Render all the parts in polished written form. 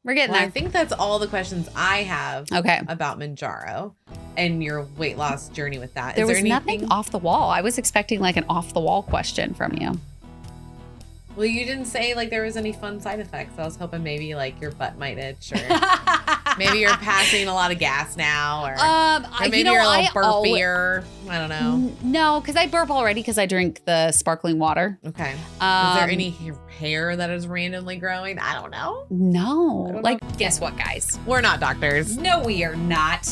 We're getting Well, there. I think that's all the questions I have Okay. about Mounjaro and your weight loss journey with that. There Is was anything nothing off the wall. I was expecting like an off the wall question from you. Well, you didn't say like there was any fun side effects. I was hoping maybe like your butt might itch, or maybe you're passing a lot of gas now, or maybe you're a little burpier. I don't know. No, because I burp already because I drink the sparkling water. Okay. Is there any hair that is randomly growing? I don't know. No. Guess what, guys? We're not doctors. No, we are not.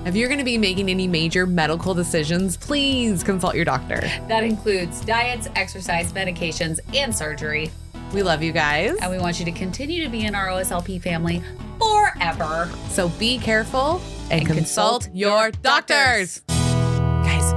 If you're going to be making any major medical decisions, please consult your doctor. That includes diets, exercise, medications, and surgery. We love you guys. And we want you to continue to be in our OSLP family forever. So be careful and consult your doctors. Guys,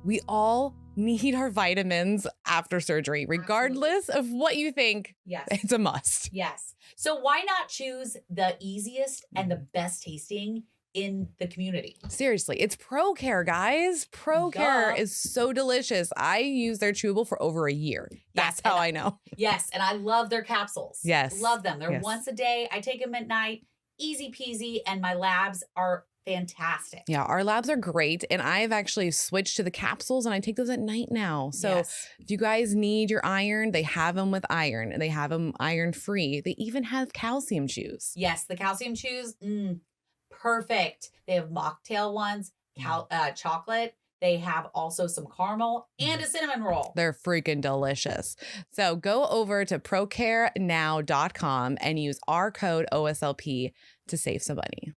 we all need our vitamins after surgery, regardless of what you think. Yes. It's a must. Yes. So why not choose the easiest and the best tasting in the community? Seriously, it's ProCare, guys. ProCare is so delicious. I use their chewable for over a year. That's how I know. Yes, and I love their capsules. Yes. Love them. They're once a day. I take them at night. Easy peasy, and my labs are fantastic. Yeah, our labs are great, and I've actually switched to the capsules, and I take those at night now. So if you guys need your iron, they have them with iron, and they have them iron-free. They even have calcium chews. Yes, the calcium chews, perfect. They have mocktail ones, chocolate. They have also some caramel and a cinnamon roll. They're freaking delicious. So go over to procarenow.com and use our code OSLP to save some money.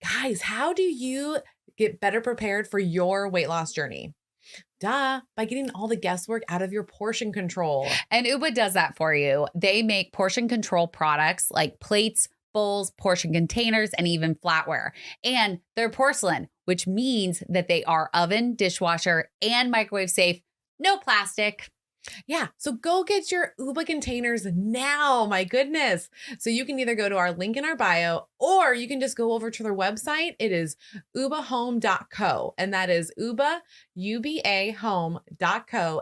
Guys, how do you get better prepared for your weight loss journey? By getting all the guesswork out of your portion control. And Uba does that for you. They make portion control products like plates, bowls, portion containers, and even flatware. And they're porcelain, which means that they are oven, dishwasher, and microwave safe. No plastic. Yeah. So go get your Uba containers now. My goodness. So you can either go to our link in our bio, or you can just go over to their website. It is ubahome.co. And that is ubahome.co,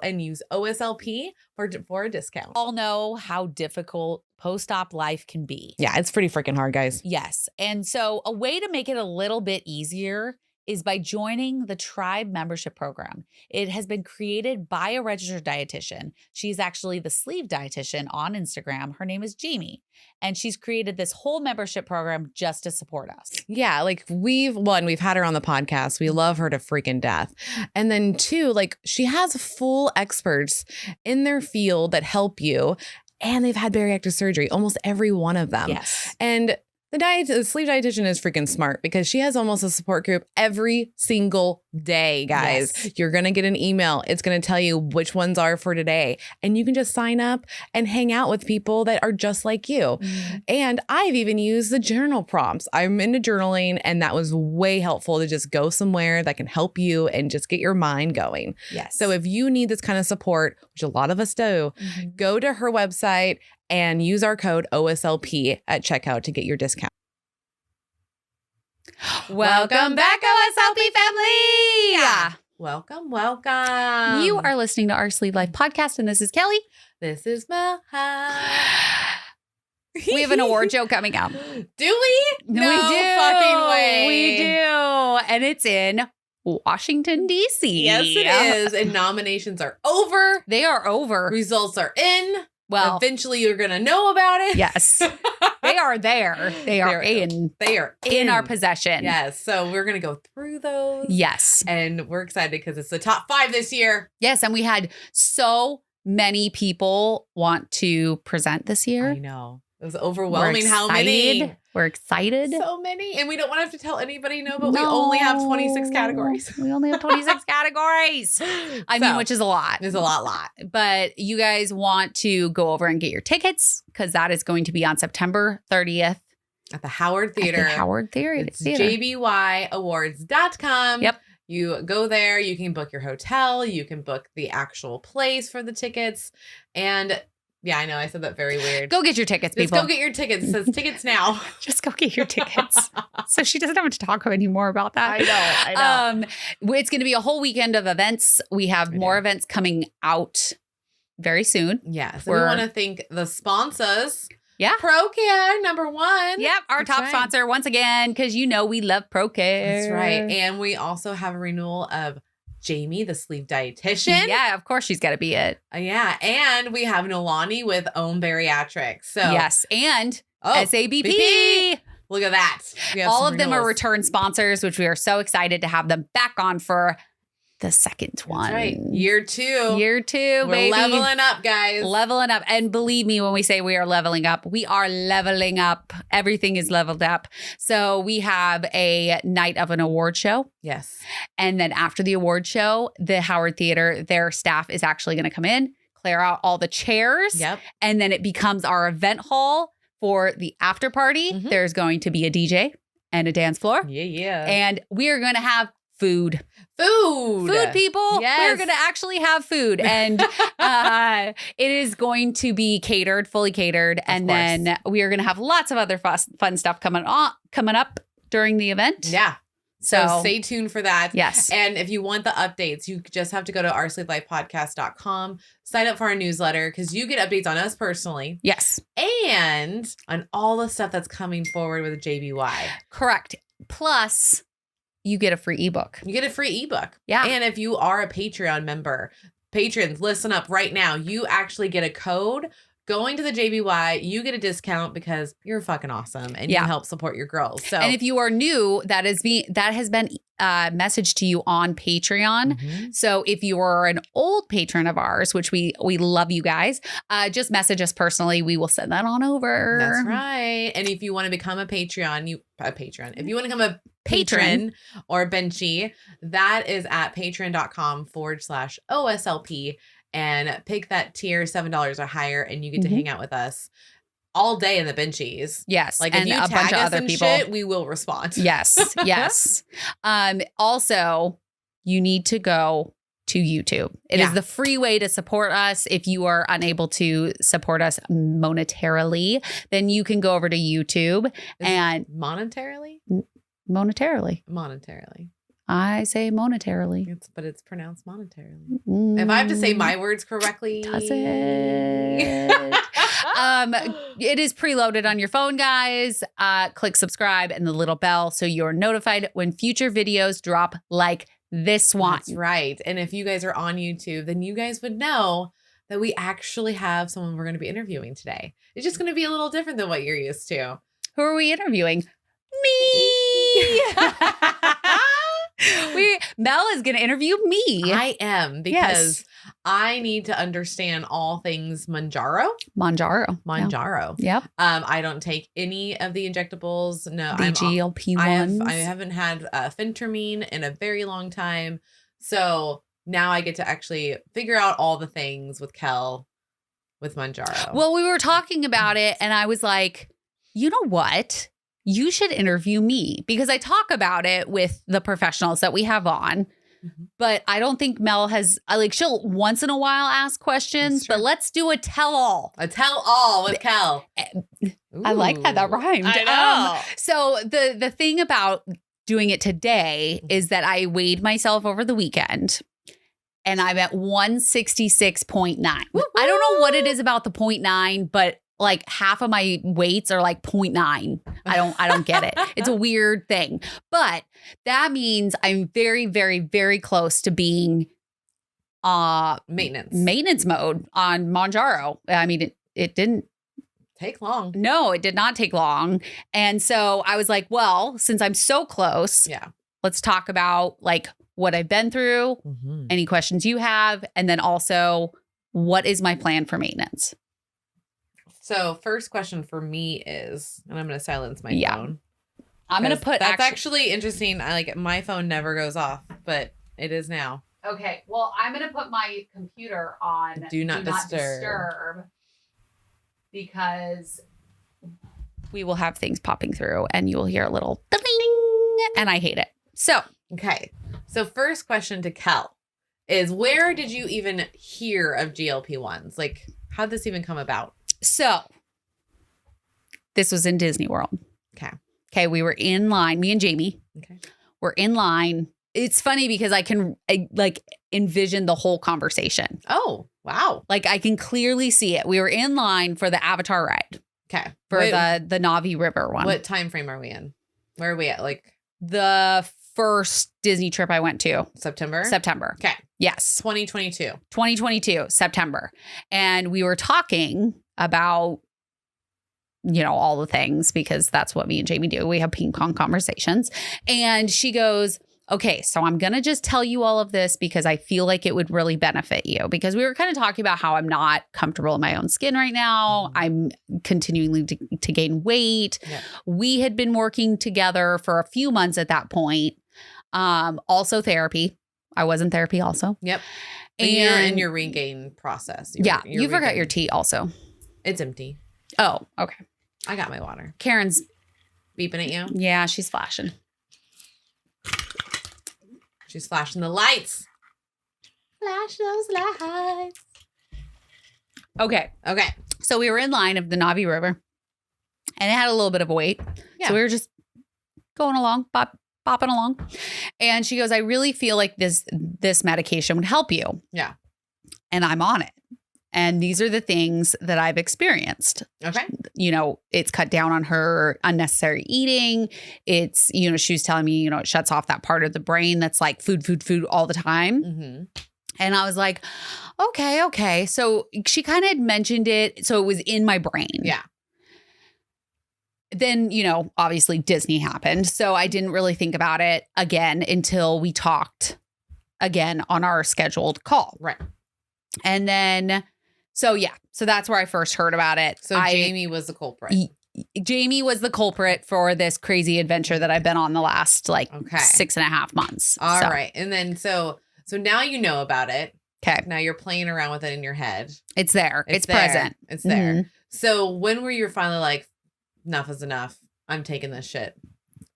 and use OSLP for a discount. All know how difficult post-op life can be. Yeah, it's pretty freaking hard, guys. Yes. And so a way to make it a little bit easier is by joining the T.R.I.B.E membership program. It has been created by a registered dietitian. She's actually the sleeve dietitian on Instagram. Her name is Jamie. And she's created this whole membership program just to support us. Yeah, like we've had her on the podcast. We love her to freaking death. And then two, like she has full experts in their field that help you. And they've had bariatric surgery, almost every one of them. Yes. And the sleeve dietitian is freaking smart because she has almost a support group every single day, guys. Yes. You're going to get an email. It's going to tell you which ones are for today. And you can just sign up and hang out with people that are just like you. And I've even used the journal prompts. I'm into journaling, and that was way helpful to just go somewhere that can help you and just get your mind going. Yes. So if you need this kind of support, which a lot of us do, go to her website and use our code OSLP at checkout to get your discount. Welcome back, OSLP family. Welcome, welcome. You are listening to our Sleeve Life podcast, and this is Kelly. This is Mel. We have an award show coming up. Do we? No we do. Fucking way. We do. And it's in Washington, D.C. Yes, it is. And nominations are over. They are over. Results are in. Well, eventually you're going to know about it. Yes. They are there. They are in our possession. Yes. So we're going to go through those. Yes. And we're excited because it's the top 5 this year. Yes. And we had so many people want to present this year. I know. It was overwhelming how many. We're excited. So many. And we don't want to have to tell anybody no, but we only have 26 categories. We only have 26 categories. I mean, which is a lot. It's a lot. But you guys want to go over and get your tickets because that is going to be on September 30th. At the Howard Theater. At the Howard Theater. It's jbyawards.com. Yep. You go there. You can book your hotel. You can book the actual place for the tickets. And yeah, I know. I said that very weird. Go get your tickets, people. Just go get your tickets. It says tickets now. Just go get your tickets. So she doesn't have to talk anymore about that. I know. It's going to be a whole weekend of events. We have more events coming out very soon. Yeah. So we want to thank the sponsors. Yeah. ProCare, number one. Yep. Our That's top right. sponsor once again, because we love ProCare. That's right. And we also have a renewal of Jamie, the sleep dietitian. Yeah, of course she's got to be it. Yeah. And we have Nolani with Bariatric. So yes. And Oh, SABP. BP. Look at that. All of them are return sponsors, which we are so excited to have them back on for the second one. That's right. Year 2. Year 2, We're baby. leveling up, guys. Leveling up. And believe me, when we say we are leveling up, we are leveling up. Everything is leveled up. So we have a night of an award show. Yes. And then after the award show, the Howard Theater, their staff is actually going to come in, clear out all the chairs. Yep. And then it becomes our event hall for the after party. Mhm. There's going to be a DJ and a dance floor. Yeah. And we are going to have food. Food, People. Yes. We're going to actually have food. And it is going to be catered, fully catered. And then we are going to have lots of other fun stuff coming up during the event. Yeah. So stay tuned for that. Yes. And if you want the updates, you just have to go to oursleeplifepodcast.com, sign up for our newsletter because you get updates on us personally. Yes. And on all the stuff that's coming forward with JBY. Correct. Plus, you get a free ebook. You get a free ebook. Yeah. And if you are a Patreon member, patrons, listen up right now. You actually get a code. Going to the JBY, you get a discount because you're fucking awesome and you help support your girls. So, and if you are new, that has been messaged to you on Patreon. Mm-hmm. So if you are an old patron of ours, which we love you guys, just message us personally. We will send that on over. That's right. And if you want to become a Patreon, if you want to become a patron or Benchie, that is at patreon.com/OSLP. And pick that tier $7 or higher, and you get to hang out with us all day in the Benchies. Yes, like if you a tag bunch of us other and people, shit, we will respond. Yes, yes. Also, you need to go to YouTube. It is the free way to support us. If you are unable to support us monetarily, then you can go over to YouTube and monetarily. Monetarily. I say monetarily. But it's pronounced monetarily. If I have to say my words correctly. Does it? It is preloaded on your phone, guys. Click subscribe and the little bell so you're notified when future videos drop like this one. That's right. And if you guys are on YouTube, then you guys would know that we actually have someone we're going to be interviewing today. It's just going to be a little different than what you're used to. Who are we interviewing? Me. Mel is going to interview me. I am, because I need to understand all things Mounjaro. Yep. I don't take any of the injectables. No, the GLP ones. I haven't had phentermine in a very long time. So now I get to actually figure out all the things with Kel with Mounjaro. Well, we were talking about it and I was like, you know what? You should interview me, because I talk about it with the professionals that we have on, but I don't think Mel has, she'll once in a while ask questions, but let's do a tell-all. A tell-all with Kel. I like that. That rhymed. I know. So the thing about doing it today is that I weighed myself over the weekend and I'm at 166.9. I don't know what it is about the 0.9, but like half of my weights are like 0.9. I don't get it. It's a weird thing. But that means I'm very, very, very close to being maintenance mode on Mounjaro. I mean, it didn't take long. No, it did not take long. And so I was like, well, since I'm so close, let's talk about like what I've been through, any questions you have, and then also what is my plan for maintenance? So first question for me is, and I'm going to silence my phone. I'm going to put that's actually interesting. My phone never goes off, but it is now. Okay. Well, I'm going to put my computer on Do not disturb because we will have things popping through and you will hear a little ding, and I hate it. So, okay. So first question to Kel is, where did you even hear of GLP-1s? Like, how'd this even come about? So this was in Disney World. Okay. We were in line, me and Jamie. Okay. We're in line. It's funny because I can envision the whole conversation. Oh, wow. Like I can clearly see it. We were in line for the Avatar ride. Okay. For the Navi River one. What time frame are we in? Where are we at? Like the first Disney trip I went to. September? September. Okay. Yes. 2022. 2022, September. And we were talking about, you know, all the things because that's what me and Jamie do. We have ping pong conversations. And she goes, okay, so I'm going to just tell you all of this because I feel like it would really benefit you. Because we were kind of talking about how I'm not comfortable in my own skin right now. I'm continuing to gain weight. Yeah. We had been working together for a few months at that point. Also therapy. I was in therapy also. Yep. And you're in your regain process. You forgot your tea also. It's empty. Oh, okay. I got my water. Karen's beeping at you. Yeah, she's flashing. She's flashing the lights. Flash those lights. Okay. So we were in line of the Navi River and it had a little bit of a wait. Yeah. So we were just going along, bopping along. And she goes, I really feel like this medication would help you. Yeah. And I'm on it. And these are the things that I've experienced. Okay. You know, it's cut down on her unnecessary eating. It's, you know, she was telling me, you know, it shuts off that part of the brain that's like food all the time. Mm-hmm. And I was like, okay. So she kind of had mentioned it. So it was in my brain. Yeah. Then, you know, obviously Disney happened. So I didn't really think about it again until we talked again on our scheduled call. Right. And then, so that's where I first heard about it. So Jamie was the culprit. Jamie was the culprit for this crazy adventure that I've been on the last 6.5 months. All right. And then, so now you know about it. Okay. Now you're playing around with it in your head. It's there. It's there. Present. It's there. Mm-hmm. So when were you finally like, enough is enough. I'm taking this shit.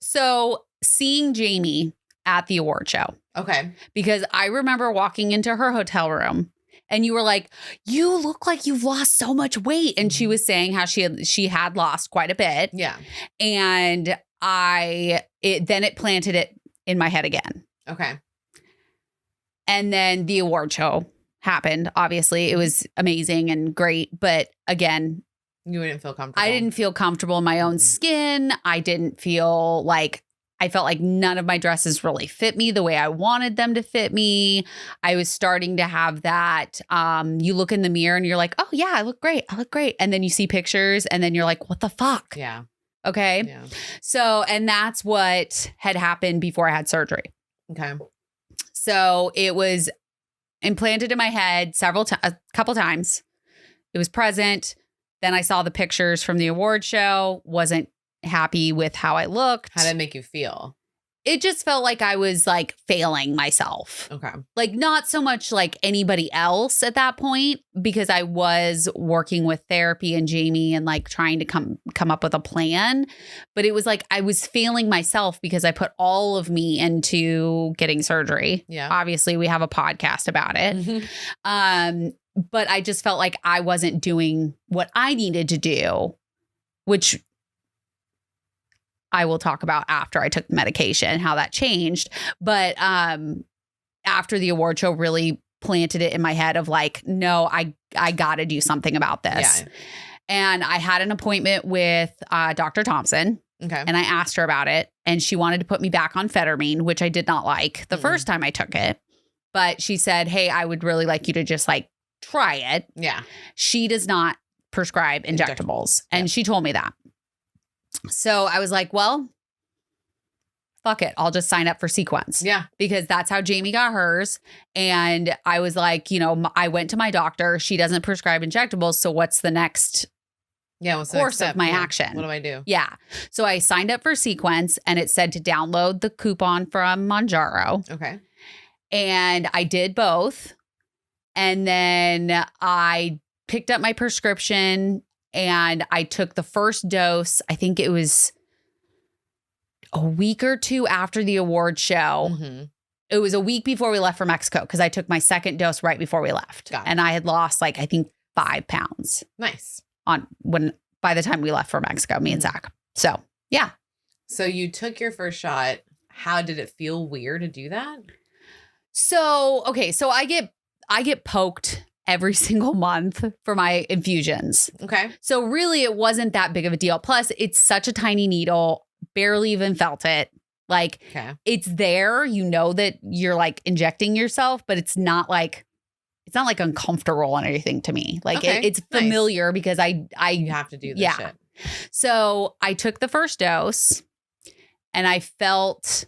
So seeing Jamie at the award show. Okay. Because I remember walking into her hotel room and you were like, you look like you've lost so much weight. And she was saying how she had lost quite a bit. Yeah. And then it planted it in my head again. Okay. And then the award show happened. Obviously, it was amazing and great. But again, you didn't feel comfortable. I didn't feel comfortable in my own skin. I felt like none of my dresses really fit me the way I wanted them to fit me. I was starting to have that, you look in the mirror and you're like, oh yeah, I look great. And then you see pictures and then you're like, what the fuck? Yeah. Okay. Yeah. So, and that's what had happened before I had surgery. Okay. So it was implanted in my head a couple times. It was present. Then I saw the pictures from the award show, wasn't happy with how I looked. How did it make you feel? It just felt like I was like failing myself. Okay. Like not so much like anybody else at that point because I was working with therapy and Jamie and like trying to come up with a plan. But it was like I was failing myself because I put all of me into getting surgery. Yeah. Obviously, we have a podcast about it. Mm-hmm. But I just felt like I wasn't doing what I needed to do, which I will talk about after I took the medication, how that changed. But after the award show really planted it in my head of like, no, I got to do something about this. Yeah. And I had an appointment with Dr. Thompson. Okay. And I asked her about it. And she wanted to put me back on phetermine, which I did not like the first time I took it. But she said, hey, I would really like you to just like try it. Yeah. She does not prescribe injectables. And she told me that. So I was like, well, fuck it. I'll just sign up for Sequence. Yeah. Because that's how Jamie got hers. And I was like, you know, I went to my doctor. She doesn't prescribe injectables. So what's the next course of my action? What do I do? Yeah. So I signed up for Sequence and it said to download the coupon from Mounjaro. Okay. And I did both. And then I picked up my prescription and I took the first dose. I think it was a week or two after the award show. Mm-hmm. It was a week before we left for Mexico because I took my second dose right before we left. And I had lost like, I think 5 pounds. Nice. By the time we left for Mexico, me and Zach. So, yeah. So you took your first shot. How did it feel weird to do that? So, okay. So I get poked every single month for my infusions. Okay. So really, it wasn't that big of a deal. Plus, it's such a tiny needle, barely even felt it. Like, it's there. You know that you're like injecting yourself, but it's not like uncomfortable or anything to me. Like, it's familiar because you have to do this shit. So I took the first dose and I felt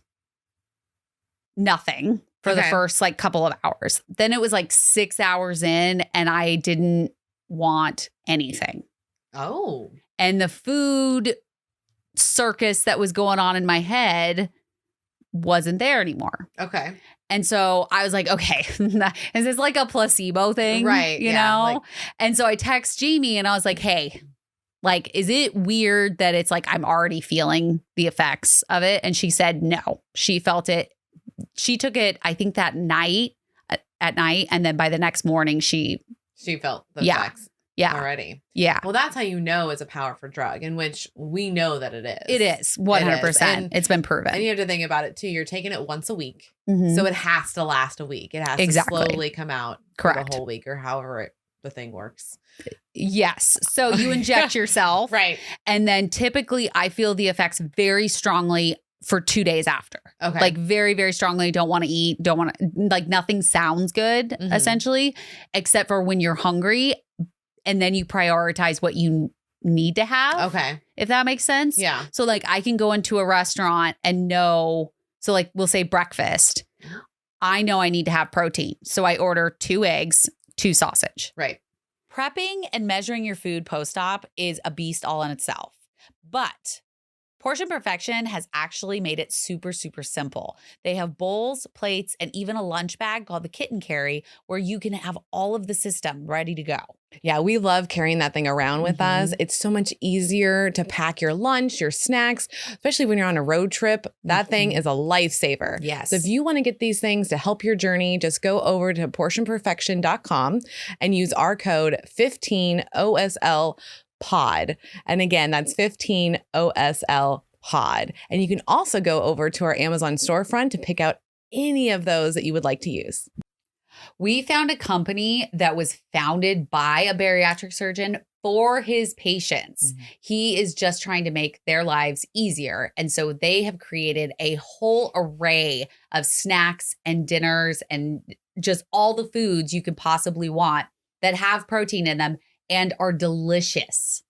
nothing for the first like couple of hours. Then it was like 6 hours in and I didn't want anything. Oh. And the food circus that was going on in my head wasn't there anymore. Okay. And so I was like, okay, is this like a placebo thing? Right. You know? And so I text Jamie and I was like, hey, like, is it weird that it's like I'm already feeling the effects of it? And she said no. She felt it. She took it, I think, that night at night. And then by the next morning, she felt the effects. Yeah. Already. Yeah. Well, that's how you know it's a powerful drug, in which we know that it is. It is 100%. It's been proven. And you have to think about it too. You're taking it once a week. Mm-hmm. So it has to last a week. It has to slowly come out for the whole week or however the thing works. Yes. So you inject yourself. Right. And then typically I feel the effects very strongly for 2 days after. Okay. Like very, very strongly. Don't want to eat. Don't want to, like nothing sounds good, essentially, except for when you're hungry. And then you prioritize what you need to have. Okay. If that makes sense. Yeah. So like I can go into a restaurant and know, so like we'll say breakfast. I know I need to have protein. So I order 2 eggs, 2 sausage. Right. Prepping and measuring your food post-op is a beast all in itself. But Portion Perfection has actually made it super, super simple. They have bowls, plates, and even a lunch bag called the Kitten Carry where you can have all of the system ready to go. Yeah, we love carrying that thing around with us. It's so much easier to pack your lunch, your snacks, especially when you're on a road trip. That thing is a lifesaver. Yes. So if you want to get these things to help your journey, just go over to portionperfection.com and use our code 15OSL pod. And again, that's 15 OSL pod. And you can also go over to our Amazon storefront to pick out any of those that you would like to use. We found a company that was founded by a bariatric surgeon for his patients. He is just trying to make their lives easier. And so they have created a whole array of snacks and dinners and just all the foods you could possibly want that have protein in them and are delicious.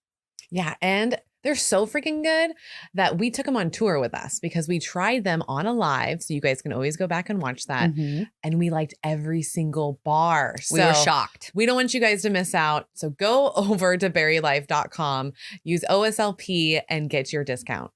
Yeah. And they're so freaking good that we took them on tour with us because we tried them on a live. So you guys can always go back and watch that. And we liked every single bar. We were shocked. We don't want you guys to miss out. So go over to barilife.com, use OSLP and get your discount.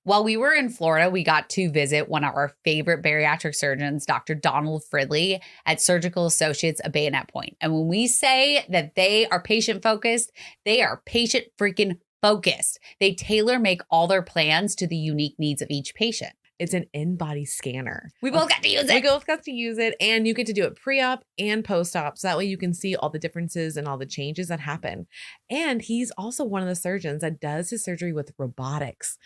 While we were in Florida, we got to visit one of our favorite bariatric surgeons, Dr. Donald Fridley at Surgical Associates of Bayonet Point. And when we say that they are patient focused, they are patient freaking focused. They tailor make all their plans to the unique needs of each patient. It's an in-body scanner. We both got to use it. We both got to use it. And you get to do it pre-op and post-op. So that way you can see all the differences and all the changes that happen. And he's also one of the surgeons that does his surgery with robotics.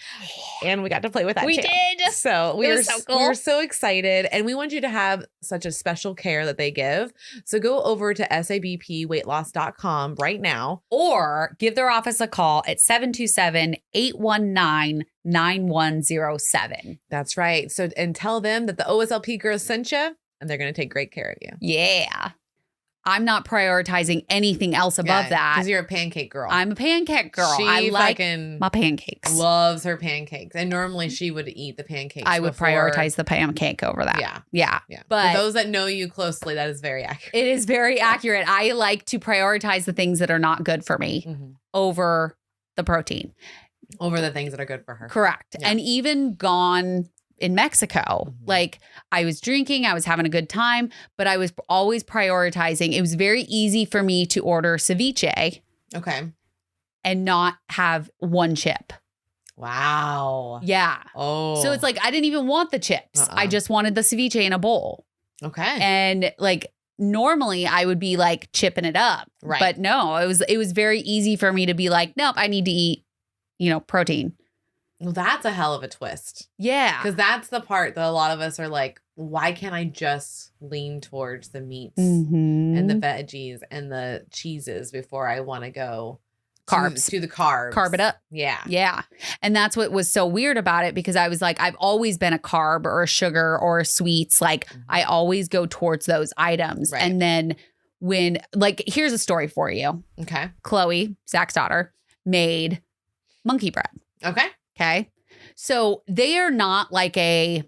And we got to play with that We too. did. So It was so cool. We were so excited. And we want you to have such a special care that they give. So go over to SABPweightloss.com right now. Or give their office a call at 727-819-9107. That's right. So, and tell them that the OSLP girls sent you and they're going to take great care of you. Yeah. I'm not prioritizing anything else above that. Because you're a pancake girl. I'm a pancake girl. She I like fucking my pancakes. loves her pancakes. And normally she would eat the pancakes. I would before. prioritize the pancake over that. Yeah. Yeah. Yeah. But for those that know you closely, that is very accurate. it is very accurate. I like to prioritize the things that are not good for me over the protein. Over the things that are good for her. Correct. Yeah. And even gone in Mexico, like I was drinking, I was having a good time, but I was always prioritizing. It was very easy for me to order ceviche. Okay. And not have one chip. Wow. Yeah. Oh. So it's like, I didn't even want the chips. I just wanted the ceviche in a bowl. Okay. And like, normally I would be like chipping it up. Right. But no, it was very easy for me to be like, nope, I need to eat, protein. Well, that's a hell of a twist. Yeah. Because that's the part that a lot of us are like, why can't I just lean towards the meats Mm-hmm. and the veggies and the cheeses before I want to go Carbs. to the carbs? Carb it up. Yeah. Yeah. And that's what was so weird about it, because I was like, I've always been a carb or a sugar or a sweets. Like I always go towards those items. Right. And then when, like, here's a story for you. Okay. Chloe, Zach's daughter, made monkey bread. Okay. Okay. So they are not like a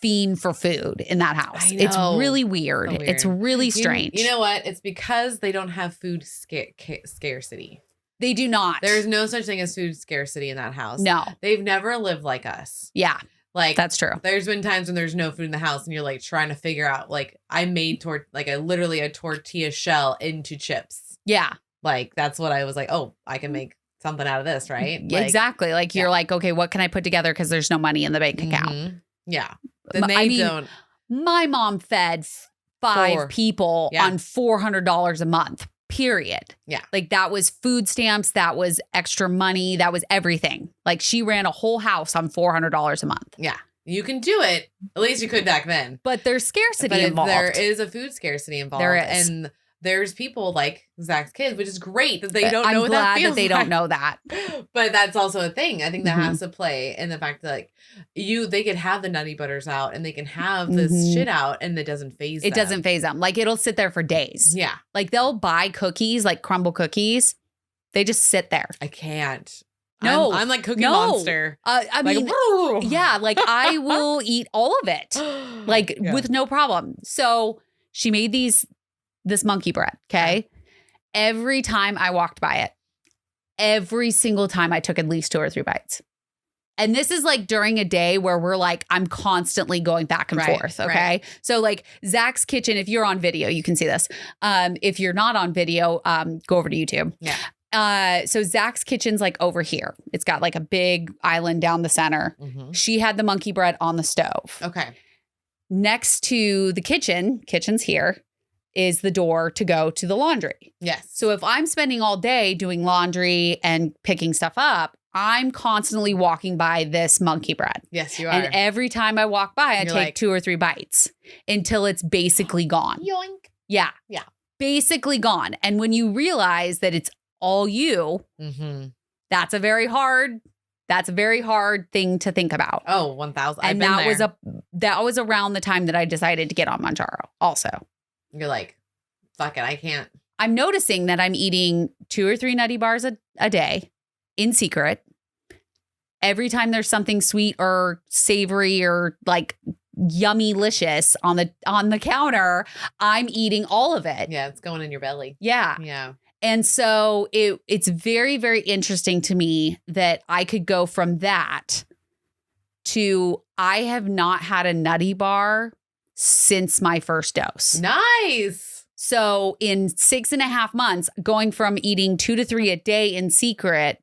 fiend for food in that house. I know. It's really weird. So weird. It's really strange. You know what? It's because they don't have food scarcity. They do not. There's no such thing as food scarcity in that house. No. They've never lived like us. Yeah. Like, that's true. There's been times when there's no food in the house and you're like trying to figure out, like, I made literally a tortilla shell into chips. Yeah. Like, that's what I was like, oh, I can make something out of this, right? Like, exactly. Like, you're like, okay, what can I put together? Because there's no money in the bank account. Yeah. Then they don't. My mom fed 5 people on $400 a month, period. Yeah. Like, that was food stamps. That was extra money. That was everything. Like, she ran a whole house on $400 a month. Yeah. You can do it. At least you could back then. But there's scarcity involved. There is a food scarcity involved. There is. And there's people like Zach's kids, which is great that they don't know what that I'm glad feels that they don't know that. But that's also a thing. I think that has to play in the fact that, like, they could have the nutty butters out and they can have this shit out and it doesn't phase them. It doesn't phase them. Like, it'll sit there for days. Yeah. Like, they'll buy cookies, like crumble cookies. They just sit there. I can't. No. I'm like Cookie Monster. I mean, yeah, like, I will eat all of it, like, with no problem. So she made this monkey bread. Okay. Every time I walked by it, every single time I took at least 2 or 3 bites. And this is like during a day where we're like, I'm constantly going back and forth. Okay. Right. So like Zach's kitchen, if you're on video, you can see this. If you're not on video, go over to YouTube. Yeah. So Zach's kitchen's like over here. It's got like a big island down the center. She had the monkey bread on the stove. Okay. Next to the kitchen's here, is the door to go to the laundry. Yes. So if I'm spending all day doing laundry and picking stuff up, I'm constantly walking by this monkey bread. Yes, you are. And every time I walk by, I take 2 or 3 bites until it's basically gone. Yoink. Yeah. Yeah. Basically gone. And when you realize that it's all you, that's a very hard thing to think about. Oh, 1,000. And that was around the time that I decided to get on Mounjaro also. You're like, fuck it, I can't. I'm noticing that I'm eating 2 or 3 nutty bars a day in secret. Every time there's something sweet or savory or like yummy-licious on the counter, I'm eating all of it. Yeah, it's going in your belly. Yeah. Yeah. And so it's very, very interesting to me that I could go from that to I have not had a nutty bar since my first dose. Nice. So in 6.5 months, going from eating 2 to 3 a day in secret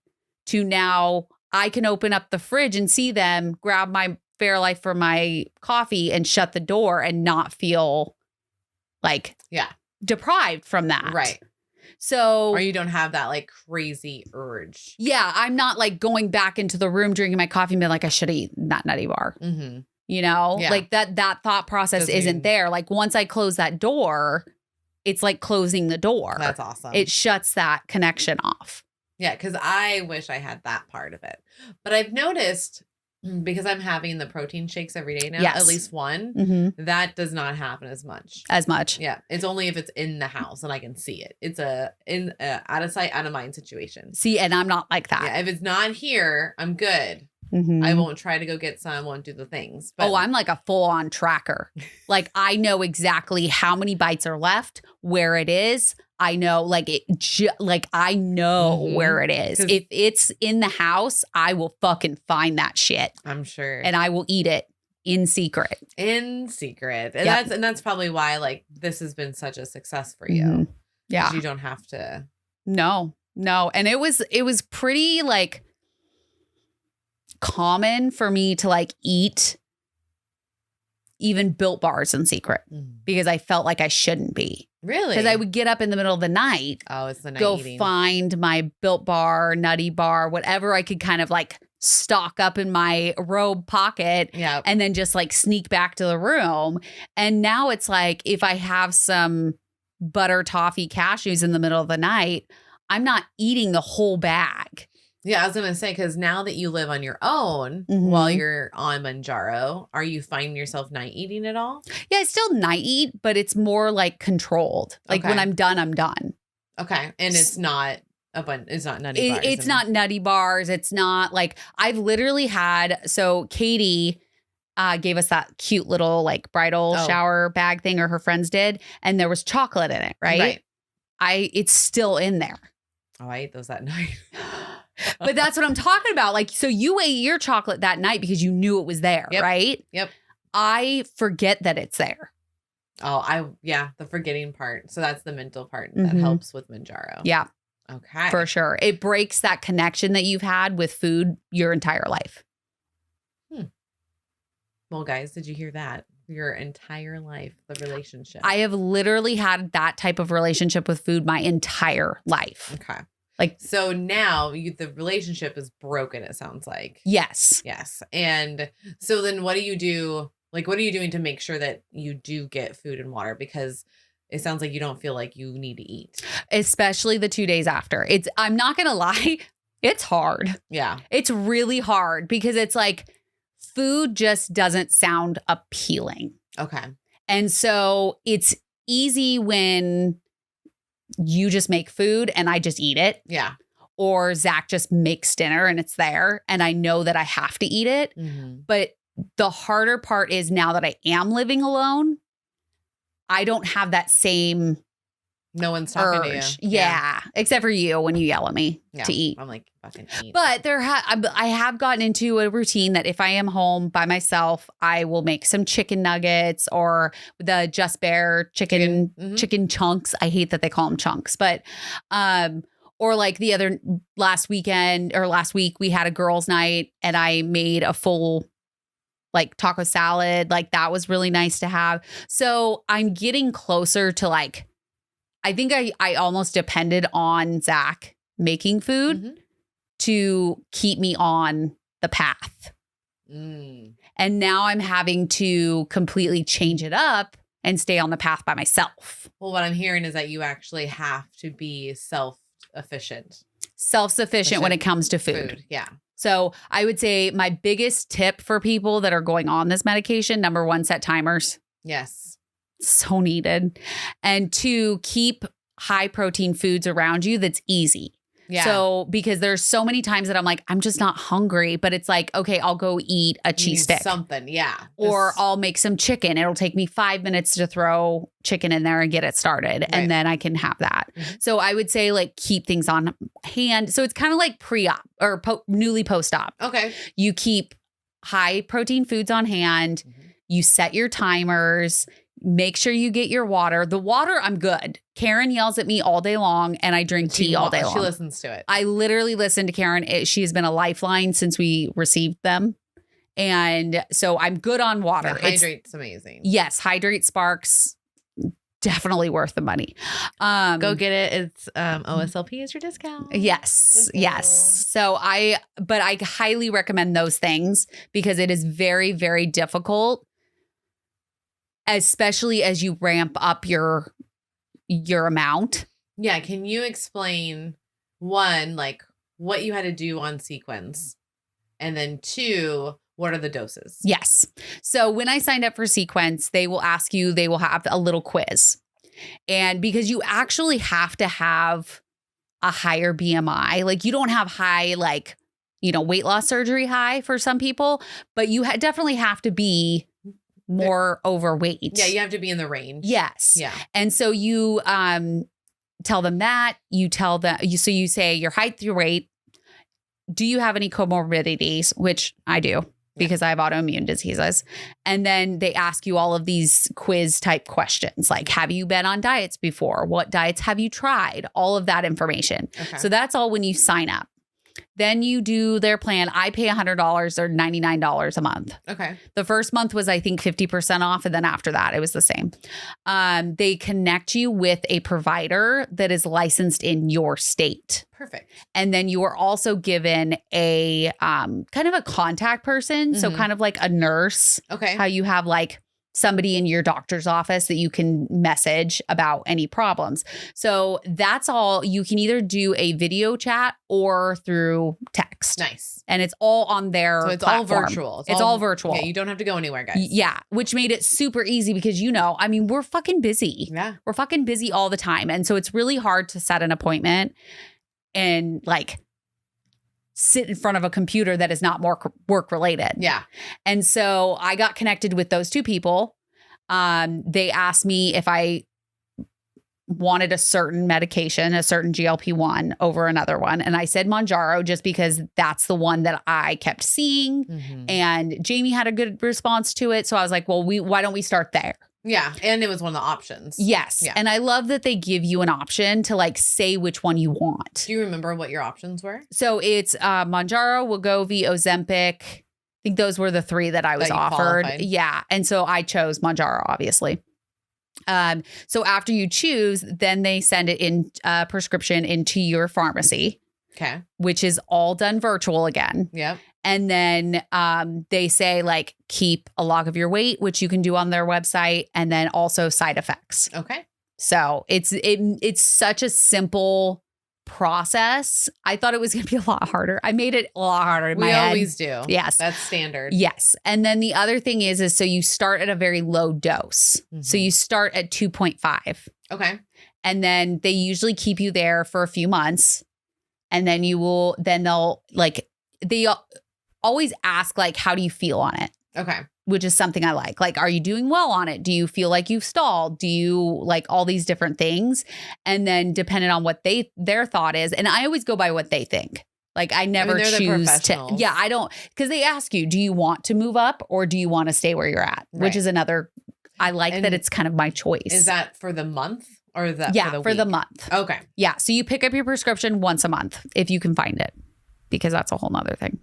to now I can open up the fridge and see them, grab my Barilife for my coffee and shut the door and not feel like deprived from that. Right. So, or you don't have that like crazy urge. Yeah. I'm not like going back into the room drinking my coffee and being like, I should eat that nutty bar. You know, like that thought process isn't there. Like once I close that door, it's like closing the door. That's awesome. It shuts that connection off. Yeah. Cause I wish I had that part of it, but I've noticed because I'm having the protein shakes every day now, at least one, that does not happen as much. Yeah. It's only if it's in the house and I can see it. It's a out of sight, out of mind situation. See, and I'm not like that. Yeah. If it's not here, I'm good. I won't try to go get some, won't do the things. But I'm like a full on tracker. Like I know exactly how many bites are left, where it is. I know I know where it is. If it's in the house, I will fucking find that shit. I'm sure. And I will eat it in secret. And that's probably why like this has been such a success for you. Yeah. You don't have to. No. And it was pretty like common for me to like eat even Built bars in secret because I felt like I shouldn't be. Really? Because I would get up in the middle of the night. Oh, it's the night go eating. Find my Built bar, nutty bar, whatever I could kind of like stock up in my robe pocket Yeah. and then just like sneak back to the room. And now it's like, if I have some butter toffee cashews in the middle of the night, I'm not eating the whole bag. Yeah, I was gonna say, because now that you live on your own while you're on Mounjaro, are you finding yourself night eating at all? Yeah, I still night eat, but it's more like controlled. Like when I'm done, I'm done. Okay. And it's not it's not nutty bars. It's not nutty bars. It's not like, I've literally had, so Katie gave us that cute little like bridal shower bag thing, or her friends did, and there was chocolate in it, right? It's still in there. Oh, I ate those that night. But that's what I'm talking about. Like, so you ate your chocolate that night because you knew it was there, right? Yep. I forget that it's there. Oh, the forgetting part. So that's the mental part that helps with Mounjaro. Yeah. Okay. For sure. It breaks that connection that you've had with food your entire life. Well, guys, did you hear that? Your entire life, the relationship. I have literally had that type of relationship with food my entire life. Okay. Like, so now the relationship is broken, it sounds like. Yes. Yes. And so then what do you do? Like, what are you doing to make sure that you do get food and water? Because it sounds like you don't feel like you need to eat. Especially the 2 days after. I'm not going to lie. It's hard. Yeah. It's really hard because it's like food just doesn't sound appealing. Okay. And so it's easy when you just make food and I just eat it. Yeah. Or Zach just makes dinner and it's there and I know that I have to eat it. But the harder part is, now that I am living alone, I don't have that same no one's talking urge. to you. Yeah. Except for you when you yell at me to eat. I'm like, fucking eat. But I have gotten into a routine that if I am home by myself, I will make some chicken nuggets or the Just Bear chicken chunks. I hate that they call them chunks, but or like last week we had a girls' night and I made a full like taco salad. Like that was really nice to have. So I'm getting closer to like, I think I almost depended on Zach making food to keep me on the path. And now I'm having to completely change it up and stay on the path by myself. Well, what I'm hearing is that you actually have to be self-sufficient When it comes to food. Yeah. So I would say my biggest tip for people that are going on this medication, number 1, set timers. Yes. So needed. And 2, keep high protein foods around you that's easy. Yeah. So because there's so many times that I'm like, I'm just not hungry, but it's like, okay, I'll go eat a cheese stick. Something. Yeah. Or I'll make some chicken. It'll take me 5 minutes to throw chicken in there and get it started. And then I can have that. So I would say like keep things on hand. So it's kind of like pre-op or newly post-op. Okay. You keep high protein foods on hand. You set your timers. Make sure you get your water. The water, I'm good. Karen yells at me all day long and I drink tea all day long. She listens to it. I literally listen to Karen. She has been a lifeline since we received them. And so I'm good on water. Yeah, Hydrate's amazing. Yes. Hydrate Sparks. Definitely worth the money. Go get it. It's OSLP is your discount. Yes. Yes. So I highly recommend those things because it is very, very difficult, especially as you ramp up your amount. Yeah. Can you explain, 1, like what you had to do on sequence, and then 2, what are the doses? Yes. So when I signed up for sequence, they will have a little quiz. And because you actually have to have a higher BMI, like you don't have high, like, weight loss surgery high for some people, but you definitely have to be more overweight. Yeah, you have to be in the range. Yes. Yeah. And so you tell them that. So you say your height, your weight. Do you have any comorbidities? Which I do because I have autoimmune diseases. And then they ask you all of these quiz type questions like, have you been on diets before? What diets have you tried? All of that information. Okay. So that's all when you sign up. Then you do their plan. I pay $100 or $99 a month. Okay. The first month was, I think, 50% off. And then after that, it was the same. They connect you with a provider that is licensed in your state. Perfect. And then you are also given a kind of a contact person. So kind of like a nurse. Okay. How you have like somebody in your doctor's office that you can message about any problems. So that's all. You can either do a video chat or through text. Nice. And it's all on their So it's platform. all virtual. It's all virtual. Yeah, you don't have to go anywhere, guys. Yeah, which made it super easy because, I mean, we're fucking busy. Yeah. We're fucking busy all the time. And so it's really hard to set an appointment and like sit in front of a computer that is not more work related. Yeah. And so I got connected with those two people. They asked me if I wanted a certain medication, a certain GLP-1 over another one. And I said Mounjaro just because that's the one that I kept seeing. And Jamie had a good response to it. So I was like, well, why don't we start there? Yeah. And it was one of the options. Yes. Yeah. And I love that they give you an option to like say which one you want. Do you remember what your options were? So it's Mounjaro, Wegovy, Ozempic. I think those were the three that I was offered. Qualified. Yeah. And so I chose Mounjaro, obviously. So after you choose, then they send it in prescription into your pharmacy. Okay. Which is all done virtual again. Yep. And then they say like keep a log of your weight, which you can do on their website, and then also side effects. Okay. So it's such a simple process. I thought it was going to be a lot harder. I made it a lot harder in my head. We always do. Yes. That's standard. Yes. And then the other thing is so you start at a very low dose. So you start at 2.5. Okay. And then they usually keep you there for a few months. And then they'll like, they always ask like, how do you feel on it? Okay. Which is something I like. Like, are you doing well on it? Do you feel like you've stalled? Do you like all these different things? And then depending on what their thought is, and I always go by what they think. Like I never choose to. Yeah, I don't, because they ask you, do you want to move up or do you want to stay where you're at? Right. Which is another. I like that it's kind of my choice. Is that for the month or is that for the month? Okay. Yeah. So you pick up your prescription once a month if you can find it, because that's a whole nother thing.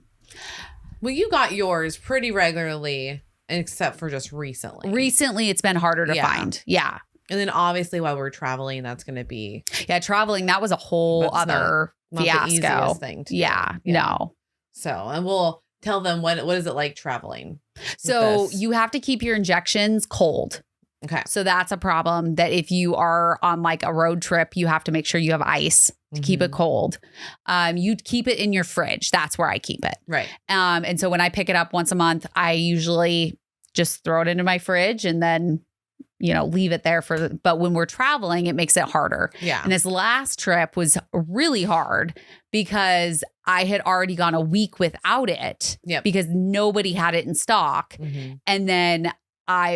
Well, you got yours pretty regularly, except for just recently. Recently, it's been harder to find. Yeah. And then obviously while we're traveling, that's going to be. Yeah. Traveling, that was a whole other not fiasco. the easiest thing to do. No. So, and we'll tell them what is it like traveling? So you have to keep your injections cold. Okay. So that's a problem, that if you are on like a road trip, you have to make sure you have ice to keep it cold. You keep it in your fridge. That's where I keep it. Right. And so when I pick it up once a month, I usually just throw it into my fridge and then, leave it there but when we're traveling, it makes it harder. Yeah. And this last trip was really hard because I had already gone a week without it because nobody had it in stock. And then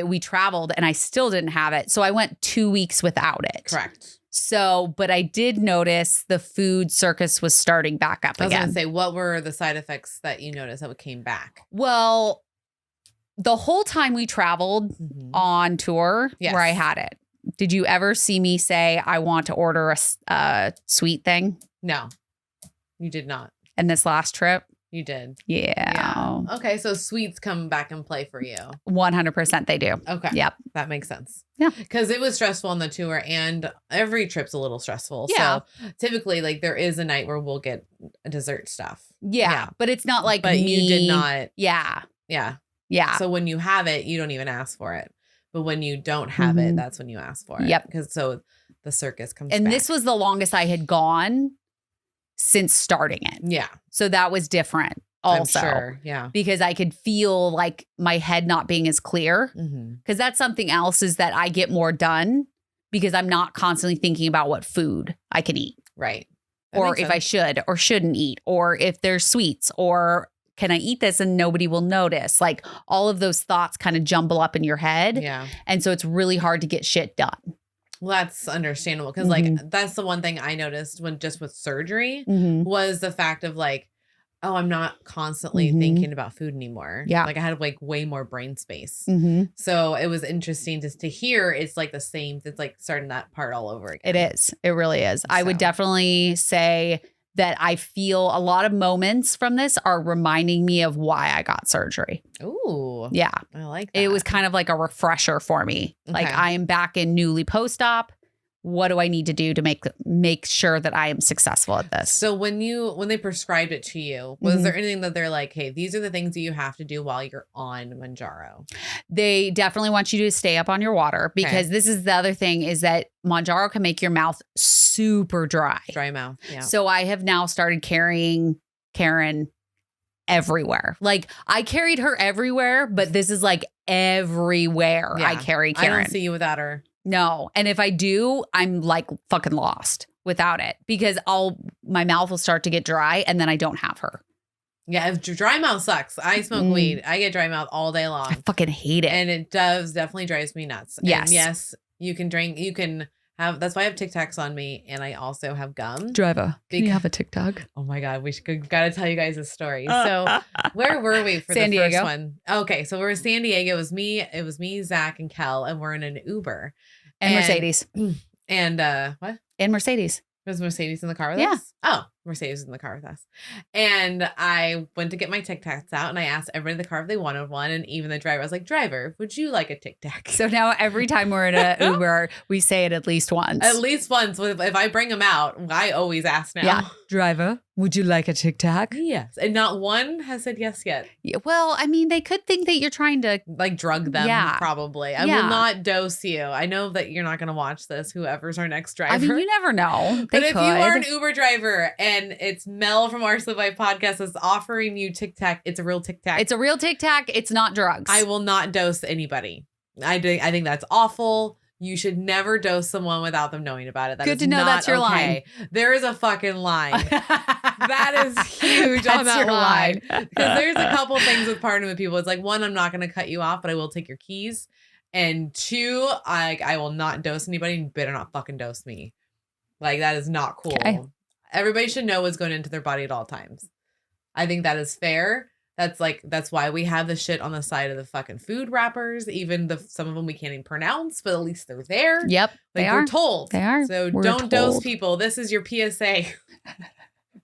we traveled and I still didn't have it. So I went 2 weeks without it. Correct. So, but I did notice the food circus was starting back up again. I was going to say, what were the side effects that you noticed that came back? Well, the whole time we traveled on tour where I had it, did you ever see me say, I want to order a sweet thing? No, you did not. And this last trip? You did. Yeah. Okay. So sweets come back and play for you. 100% they do. Okay. Yep. That makes sense. Yeah. Because it was stressful on the tour and every trip's a little stressful. Yeah. So typically like there is a night where we'll get dessert stuff. Yeah. But it's not like but you did not. Yeah. Yeah. Yeah. So when you have it, you don't even ask for it. But when you don't have it, that's when you ask for it. Yep. Because so the circus comes and back. this was the longest I had gone since starting it. Yeah. So that was different also. I'm sure. Yeah. Because I could feel like my head not being as clear. Mm-hmm. Because that's something else, is that I get more done because I'm not constantly thinking about what food I can eat. Right. Or if I should or shouldn't eat, or if there's sweets, or can I eat this and nobody will notice? Like all of those thoughts kind of jumble up in your head. Yeah. And so it's really hard to get shit done. Well, that's understandable. Because like, that's the one thing I noticed when just with surgery was the fact of like, oh, I'm not constantly thinking about food anymore. Yeah. Like I had like way more brain space. So it was interesting just to hear it's like the same. It's like starting that part all over again. It is. It really is. I would definitely say that I feel a lot of moments from this are reminding me of why I got surgery. Ooh. Yeah. I like that. It was kind of like a refresher for me. Like Okay. I am back in newly post-op. What do I need to do to make sure that I am successful at this? So when they prescribed it to you, was there anything that they're like, hey, these are the things that you have to do while you're on Mounjaro? They definitely want you to stay up on your water because this is the other thing is that Mounjaro can make your mouth super dry. Dry mouth. Yeah. So I have now started carrying Karen everywhere. Like I carried her everywhere, but this is like everywhere I carry Karen. I don't see you without her. No. And if I do, I'm like fucking lost without it because my mouth will start to get dry and then I don't have her. Yeah. Dry mouth sucks. I smoke weed. I get dry mouth all day long. I fucking hate it. And it definitely drives me nuts. Yes. And yes, you can drink, that's why I have Tic Tacs on me. And I also have gum. Driver, can you have a Tic Tac? Oh my God. Gotta tell you guys a story. So where were we for the first one? Okay. So we're in San Diego. It was me, Zach and Kel, and we're in an Uber. And Mercedes. And what? And Mercedes. Was Mercedes in the car with Yeah. us? Oh, Mercedes was in the car with us. And I went to get my Tic Tacs out and I asked everybody in the car if they wanted one. And even the driver, I was like, driver, would you like a Tic Tac? So now every time we're in a Uber, we say it at least once. At least once. If I bring them out, I always ask now. Yeah. Driver, would you like a Tic Tac? Yes. And not one has said yes yet. Yeah, well, I mean, they could think that you're trying to like drug them. Yeah. Probably. I will not dose you. I know that you're not going to watch this, whoever's our next driver. I mean, you never know. But if you are an Uber driver and it's Mel from our Slip By podcast is offering you Tic Tac, it's a real Tic Tac. It's a real Tic Tac. It's not drugs. I will not dose anybody. I think that's awful. You should never dose someone without them knowing about it. That Good to know that's your line. There is a fucking line. That is huge on that line. Because there's a couple things with partnering with people. It's like, one, I'm not going to cut you off, but I will take your keys. And two, I will not dose anybody and you better not fucking dose me. Like, that is not cool. Okay. Everybody should know what's going into their body at all times. I think that is fair. That's why we have the shit on the side of the fucking food wrappers. Even some of them we can't even pronounce, but at least they're there. Yep. Like we're told. They are. So We're don't told. dose people. This is your PSA.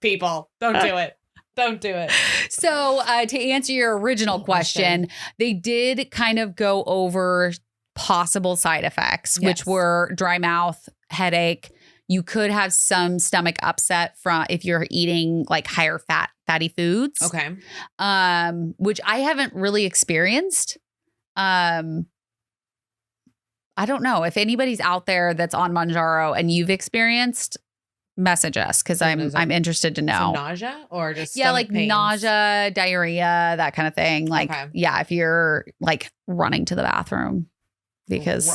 People, don't do it. Don't do it. So to answer your original question, they did kind of go over possible side effects, which were dry mouth, headache. You could have some stomach upset from if you're eating like higher fatty foods. Okay. Which I haven't really experienced. I don't know if anybody's out there that's on Mounjaro and you've experienced, message us because I'm interested to know. So nausea or just like pains? nausea, diarrhea, that kind of thing. Like if you're like running to the bathroom because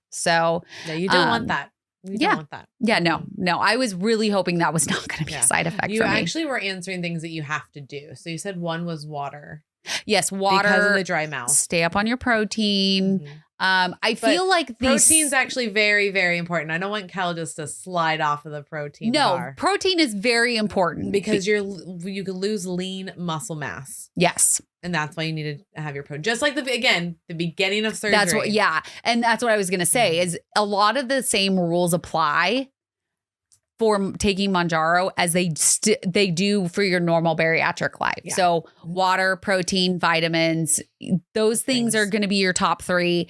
so you don't want that. You don't want that. Yeah, no. I was really hoping that was not going to be a side effect for me. You actually were answering things that you have to do. So you said one was water. Yes, water. Because of the dry mouth. Stay up on your protein. I feel like protein's actually very, very important. I don't want Kel just to slide off of the protein bar. Protein is very important because you can lose lean muscle mass. Yes. And that's why you need to have your protein. Just like the beginning of surgery. That's what, and that's what I was going to say is a lot of the same rules apply for taking Mounjaro as they do for your normal bariatric life. Yeah. So water, protein, vitamins, those things are going to be your top three.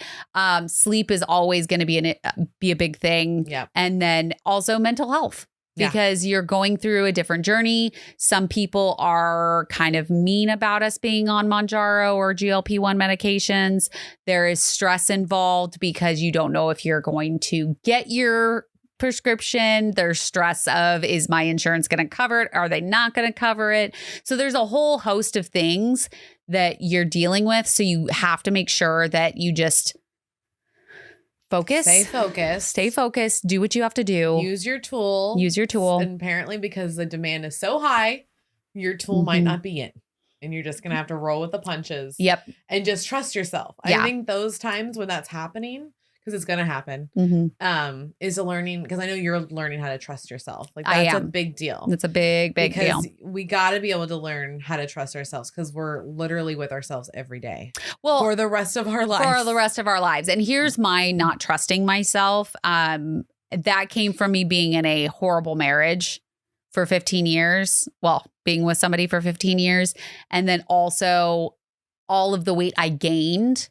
Sleep is always going to be a big thing. Yeah. And then also mental health. Because you're going through a different journey. Some people are kind of mean about us being on Mounjaro or GLP-1 medications. There is stress involved because you don't know if you're going to get your prescription. There's stress of, is my insurance going to cover it? Are they not going to cover it? So there's a whole host of things that you're dealing with. So you have to make sure that you just focus. Stay focused. Do what you have to do. Use your tool. And apparently because the demand is so high, your tool might not be in. And you're just going to have to roll with the punches. Yep. And just trust yourself. I think those times when that's happening, because it's going to happen, is a learning, because I know you're learning how to trust yourself. Like that's a big deal. It's a big deal. Because we got to be able to learn how to trust ourselves because we're literally with ourselves every day. Well, for the rest of our lives. And here's my not trusting myself. That came from me being in a horrible marriage for 15 years. Well, being with somebody for 15 years. And then also all of the weight I gained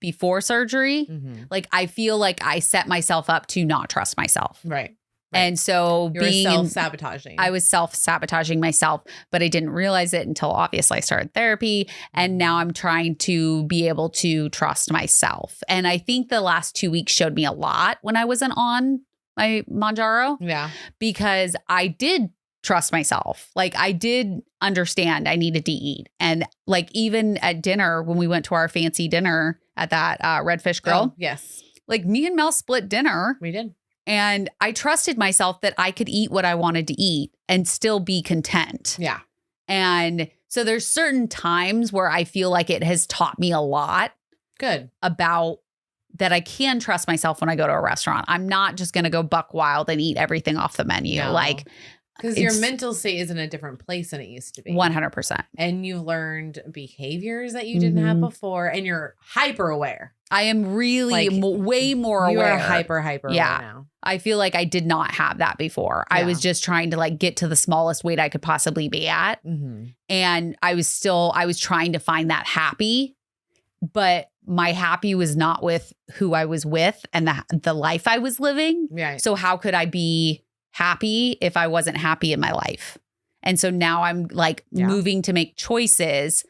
before surgery. Like, I feel like I set myself up to not trust myself. Right. And so you were self-sabotaging. I was self-sabotaging myself, but I didn't realize it until obviously I started therapy. And now I'm trying to be able to trust myself. And I think the last 2 weeks showed me a lot when I wasn't on my Mounjaro. Yeah. Because I did trust myself. Like, I did understand I needed to eat. And like, even at dinner, when we went to our fancy dinner at that Redfish Grill. Oh, yes. Like, me and Mel split dinner. We did. And I trusted myself that I could eat what I wanted to eat and still be content. Yeah. And so there's certain times where I feel like it has taught me a lot. Good. About that I can trust myself when I go to a restaurant. I'm not just going to go buck wild and eat everything off the menu. No. Like, because your mental state is in a different place than it used to be. 100%. And you've learned behaviors that you didn't have before, and you're hyper aware. I am really way more you aware. You are hyper aware now. I feel like I did not have that before. I was just trying to like get to the smallest weight I could possibly be at. And I was trying to find that happy, but my happy was not with who I was with and the life I was living. Right. So how could I be happy if I wasn't happy in my life? And so now I'm like moving to make choices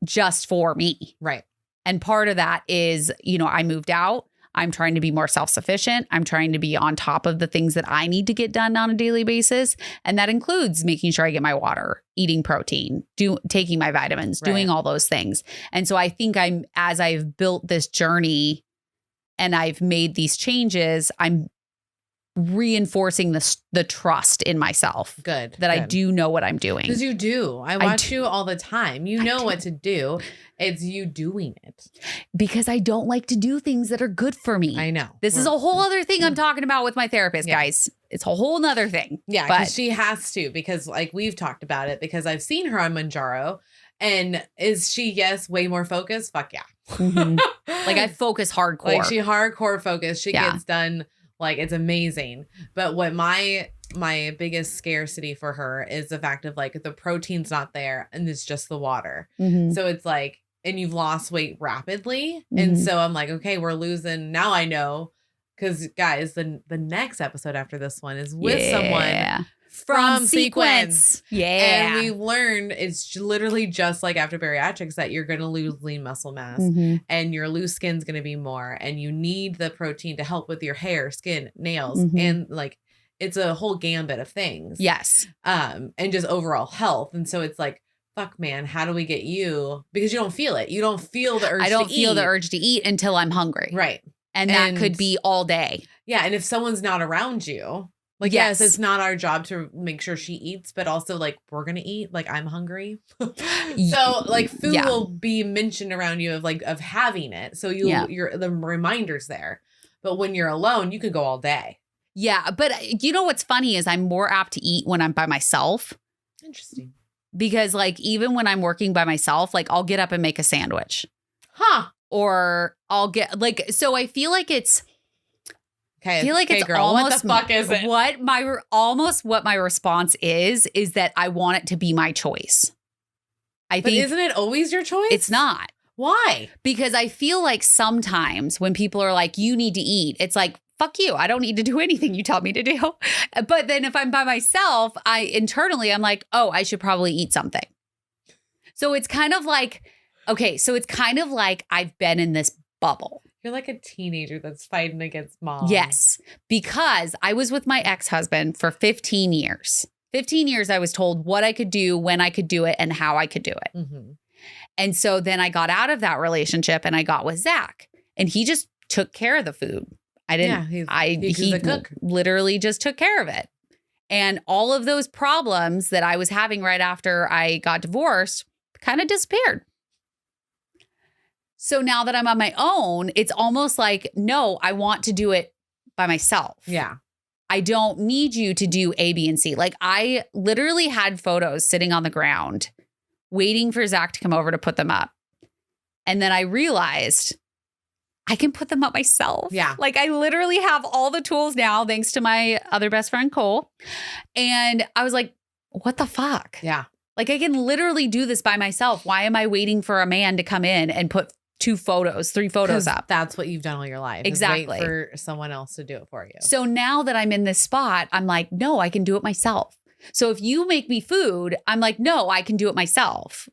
just for me. Right. And part of that is, I moved out. I'm trying to be more self-sufficient. I'm trying to be on top of the things that I need to get done on a daily basis. And that includes making sure I get my water, eating protein, taking my vitamins, doing all those things. And so I think as I've built this journey and I've made these changes, I'm reinforcing the trust in myself. Good. That I do know what I'm doing. Because you do. I watch you all the time. You know what to do. It's you doing it. Because I don't like to do things that are good for me. I know. This is a whole other thing I'm talking about with my therapist, guys. It's a whole nother thing. Yeah, because she has to. Because like we've talked about it. Because I've seen her on Mounjaro. And is she, way more focused? Fuck yeah. Like I focus hardcore. Like she hardcore focused. She gets done. Like it's amazing. But what my biggest scarcity for her is the fact of like the protein's not there and it's just the water. So it's like, and you've lost weight rapidly. And so I'm like, okay, we're losing. Now I know. Because guys, the next episode after this one is with someone from Sequence. Yeah. And we've learned it's literally just like after bariatrics that you're going to lose lean muscle mass and your loose skin's going to be more. And you need the protein to help with your hair, skin, nails. And like, it's a whole gambit of things. Yes. And just overall health. And so it's like, fuck, man, how do we get you? Because you don't feel it. You don't feel the urge to eat. I don't feel the urge to eat until I'm hungry. Right. And that could be all day. Yeah. And if someone's not around you, like, yes, it's not our job to make sure she eats, but also like, we're going to eat. Like, I'm hungry. So like food will be mentioned around you of having it. So you're the reminder's there. But when you're alone, you could go all day. Yeah. But you know, what's funny is I'm more apt to eat when I'm by myself. Interesting. Because like, even when I'm working by myself, like I'll get up and make a sandwich. Or I'll get like, so I feel like it's, okay, I feel like it's girl, almost what the fuck is it? What my response is that I want it to be my choice. But isn't it always your choice? It's not. Why? Because I feel like sometimes when people are like, you need to eat, it's like, fuck you. I don't need to do anything you tell me to do. But then if I'm by myself, I'm like, oh, I should probably eat something. So it's kind of like, I've been in this bubble. You're like a teenager that's fighting against mom. Yes, because I was with my ex-husband for 15 years. 15 years I was told what I could do, when I could do it, and how I could do it. And so then I got out of that relationship and I got with Zach. And he just took care of the food. I didn't. He the cook. Literally just took care of it. And all of those problems that I was having right after I got divorced kind of disappeared. So now that I'm on my own, it's almost like, no, I want to do it by myself. Yeah. I don't need you to do A, B, and C. Like I literally had photos sitting on the ground waiting for Zach to come over to put them up. And then I realized I can put them up myself. Yeah. Like I literally have all the tools now, thanks to my other best friend, Cole. And I was like, what the fuck? Yeah. Like I can literally do this by myself. Why am I waiting for a man to come in and put 3 photos up? That's what you've done all your life. Exactly. Wait for someone else to do it for you. So now that I'm in this spot, I'm like, no, I can do it myself. So if you make me food, I'm like, no, I can do it myself.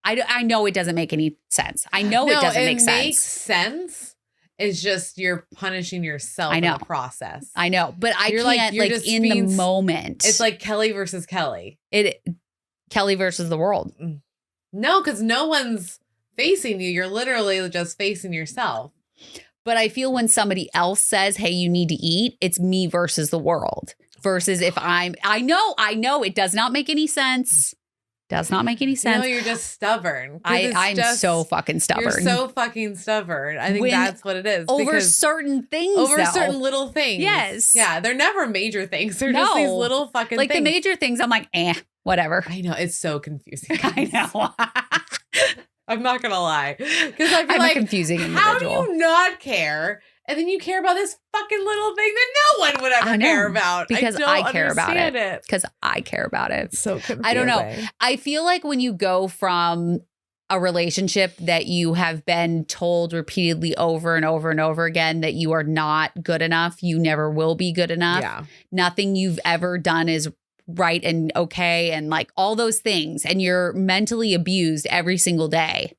I know it doesn't make any sense. I know it doesn't make sense. It makes sense. It's just you're punishing yourself in the process. I know, but I you're can't like in the moment. It's like Kelly versus Kelly. Kelly versus the world. No, because no one's facing you. You're literally just facing yourself. But I feel when somebody else says, hey, you need to eat, it's me versus the world. Versus if I know it does not make any sense. Does not make any sense. No, you're just stubborn. I'm so fucking stubborn. You're so fucking stubborn. I think that's what it is. Over certain things. Over certain little things. Yes. Yeah. They're never major things. They're just these little fucking things. Like the major things, I'm like, whatever. I know. It's so confusing. I know. I'm not going to lie. Because I feel I'm like, a confusing individual. How do you not care? And then you care about this fucking little thing that no one would ever care about. Because I care about it. it. Because I care about it. It's so confusing. I don't know. I feel like when you go from a relationship that you have been told repeatedly over and over and over again that you are not good enough, you never will be good enough. Yeah. Nothing you've ever done is right and okay and like all those things. And you're mentally abused every single day.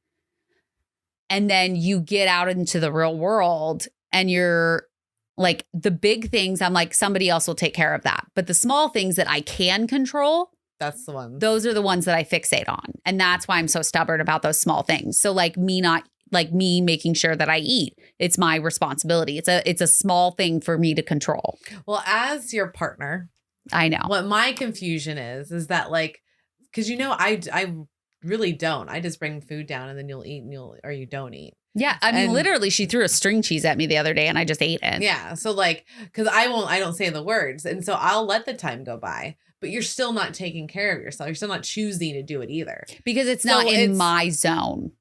And then you get out into the real world and you're like the big things, I'm like, somebody else will take care of that. But the small things that I can control, that's the one. Those are the ones that I fixate on. And that's why I'm so stubborn about those small things. So like me making sure that I eat, it's my responsibility. It's a small thing for me to control. Well, as your partner, I know. What my confusion is that like, because I really don't. I just bring food down and then you'll eat or you don't eat. Yeah. I mean, literally she threw a string cheese at me the other day and I just ate it. Yeah. So like, because I don't say the words. And so I'll let the time go by, but you're still not taking care of yourself. You're still not choosing to do it either. Because it's not in my zone.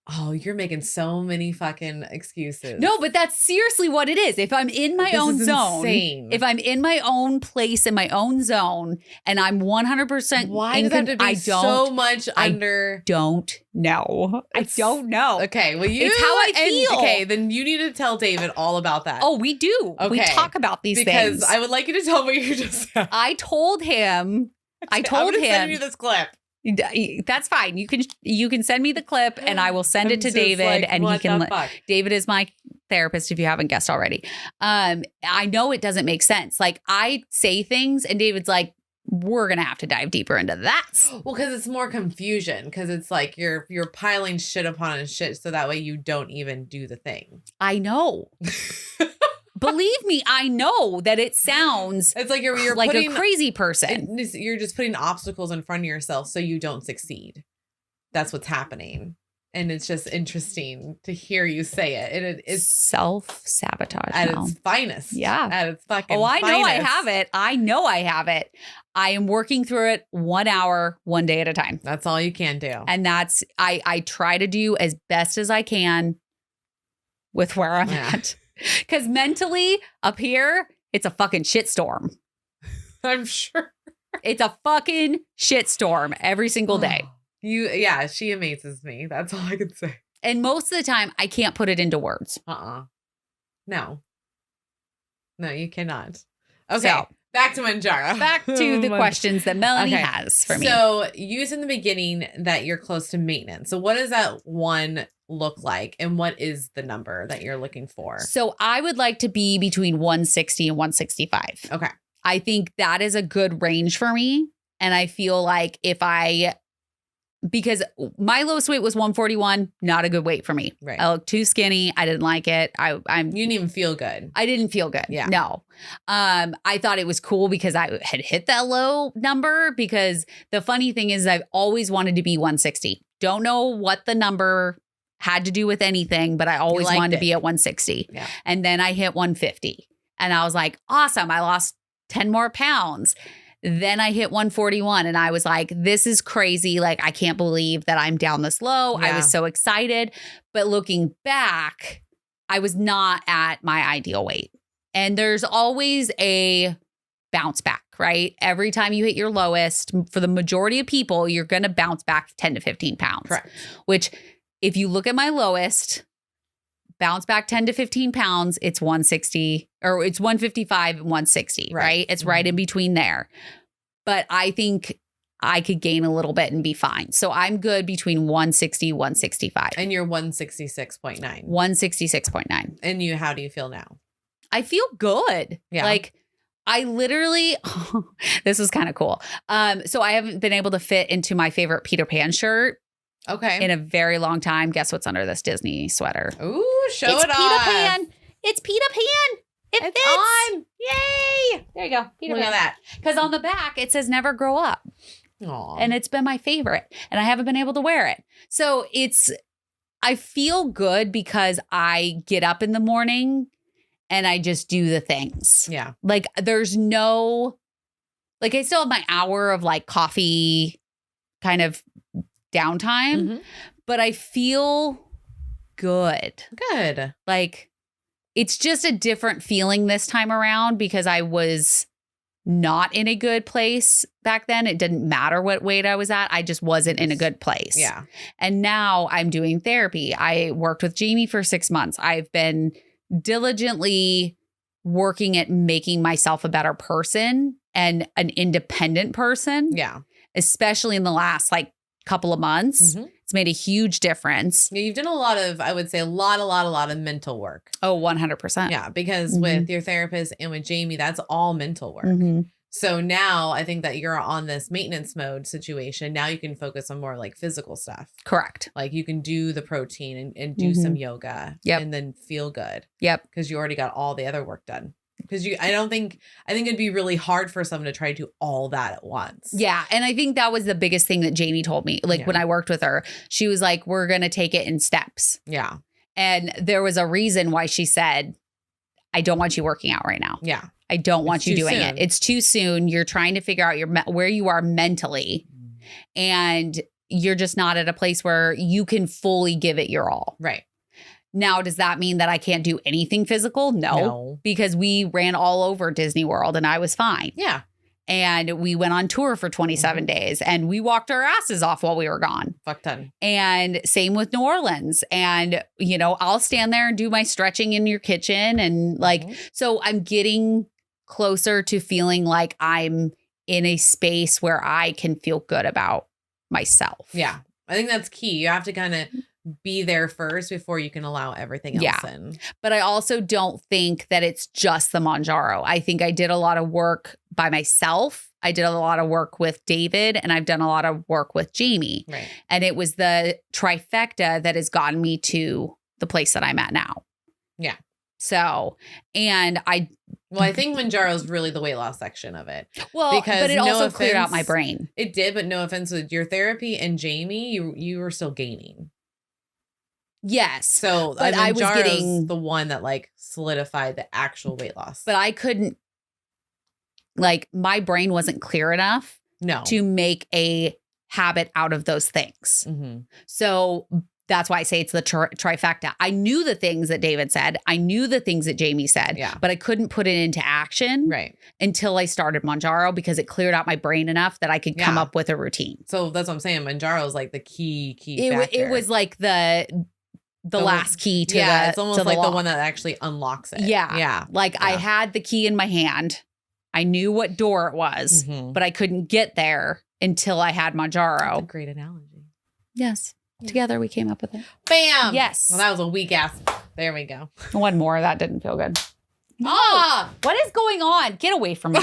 Oh, you're making so many fucking excuses. No, but that's seriously what it is. If I'm in my own zone, if I'm in my own place, in my own zone, and I'm 100%. Why does that have to be so much under? I don't know. I don't know. Okay, well, it's how I feel. Okay, then you need to tell David all about that. Oh, we do. Okay. We talk about these things. Because I would like you to tell what you just said. I told him. I'm send you this clip. That's fine. You can send me the clip and I will send it to David like, and he can David is my therapist if you haven't guessed already. I know it doesn't make sense. Like I say things and David's like, we're going to have to dive deeper into that. Well, because it's more confusion because it's like you're piling shit upon shit so that way you don't even do the thing. I know. Believe me, I know that it sounds it's like you're like a crazy person. You're just putting obstacles in front of yourself so you don't succeed. That's what's happening. And it's just interesting to hear you say it. And it is self-sabotage at its finest. Yeah. At its fucking I finest. know I have it. I know I have it. I am working through it 1 hour, 1 day at a time. That's all you can do. And that's, I try to do as best as I can with where I'm at. Because mentally up here, it's a fucking shitstorm. I'm sure. It's a fucking shitstorm every single day. She amazes me. That's all I can say. And most of the time, I can't put it into words. No, you cannot. Okay, so, back to Mounjaro. Back to the questions that Melanie has for me. So you said in the beginning that you're close to maintenance. So what does that one look like? And what is the number that you're looking for? So I would like to be between 160 and 165. Okay. I think that is a good range for me. And I feel like because my lowest weight was 141, not a good weight for me. Right. I looked too skinny. I didn't like it. You didn't even feel good. I didn't feel good. Yeah. No. I thought it was cool because I had hit that low number because the funny thing is I've always wanted to be 160. Don't know what the number had to do with anything, but I always wanted to be at 160. Yeah. And then I hit 150 and I was like, awesome. I lost 10 more pounds. Then I hit 141 and I was like, this is crazy. Like, I can't believe that I'm down this low. Yeah. I was so excited. But looking back, I was not at my ideal weight. And there's always a bounce back, right? Every time you hit your lowest, for the majority of people, you're going to bounce back 10 to 15 pounds. Correct. Which, if you look at my lowest, bounce back 10 to 15 pounds, it's 160 or it's 155 and 160, right? It's right in between there. But I think I could gain a little bit and be fine. So I'm good between 160, 165. And you're 166.9. 166.9. And how do you feel now? I feel good. Yeah. Like I literally, this was kind of cool. So I haven't been able to fit into my favorite Peter Pan shirt Okay. in a very long time. Guess what's under this Disney sweater? Ooh, show It's it Peter off. Pan. It's Peter Pan. It It's fits. on. Yay. There you go. Peter Look Pan. at that. Because on the back, it says never grow up. Aw. And it's been my favorite. And I haven't been able to wear it. So I feel good because I get up in the morning and I just do the things. Yeah. Like there's no, like I still have my hour of like coffee kind of downtime, Mhm. but I feel good. Good. Like it's just a different feeling this time around because I was not in a good place back then. It didn't matter what weight I was at. I just wasn't in a good place. Yeah. And now I'm doing therapy. I worked with Jamie for 6 months. I've been diligently working at making myself a better person and an independent person, Yeah. especially in the last like couple of months. Mhm. It's made a huge difference. Yeah, you've done a lot of, I would say, a lot of mental work. Oh, 100%. Yeah, because Mhm. with your therapist and with Jamie, that's all mental work. Mhm. So now I think that you're on this maintenance mode situation. Now you can focus on more like physical stuff. Correct. Like you can do the protein and do some yoga Yep. and then feel good Yep. because you already got all the other work done. Because I think it'd be really hard for someone to try to do all that at once. Yeah. And I think that was the biggest thing that Jamie told me. Like Yeah. when I worked with her, she was like, we're going to take it in steps. Yeah. And there was a reason why she said, I don't want you working out right now. Yeah. I don't want It's you too doing soon. it. It's too soon. You're trying to figure out where you are mentally. And you're just not at a place where you can fully give it your all. Right. Now, does that mean that I can't do anything physical? No. Because we ran all over Disney World and I was fine. Yeah. And we went on tour for 27 days and we walked our asses off while we were gone. Fuck ton. And same with New Orleans. And, I'll stand there and do my stretching in your kitchen. And so I'm getting closer to feeling like I'm in a space where I can feel good about myself. Yeah. I think that's key. You have to kind of be there first before you can allow everything else in. But I also don't think that it's just the Mounjaro. I think I did a lot of work by myself. I did a lot of work with David and I've done a lot of work with Jamie. Right. And it was the trifecta that has gotten me to the place that I'm at now. Yeah. So, and I think Mounjaro is really the weight loss section of it. Well, Because but it no also cleared out my offense- brain. It did, but no offense with your therapy and Jamie, you were still gaining. Yes. So But I was Mounjaro's getting- the one that like solidified the actual weight loss. But I couldn't, my brain wasn't clear enough no. to make a habit out of those things. Mm-hmm. So that's why I say it's the trifecta. I knew the things that David said. I knew the things that Jamie said, Yeah. but I couldn't put it into action Right. until I started Mounjaro because it cleared out my brain enough that I could come Yeah. up with a routine. So that's what I'm saying. Mounjaro is like the key It factor. was like the last key to it's almost to like the lock. one that actually unlocks it. Yeah. Yeah. I Yeah. had the key in my hand. I knew what door it was, Mhm. but I couldn't get there until I had That's a Mounjaro. great analogy. Yes. Yeah. Together we came up with it. Bam. Yes. Well, that was a weak ass. There we go. One more. That didn't feel good. Ah. What is going on? Get away from me.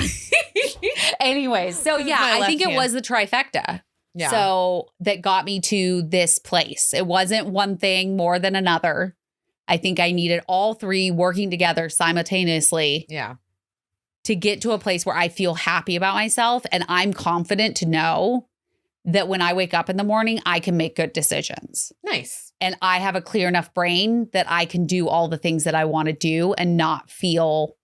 Anyways, so This is yeah, my I left think it hand. was the trifecta. Yeah. So that got me to this place. It wasn't one thing more than another. I think I needed all three working together simultaneously yeah. to get to a place where I feel happy about myself and I'm confident to know that when I wake up in the morning, I can make good decisions. Nice. And I have a clear enough brain that I can do all the things that I want to do and not feel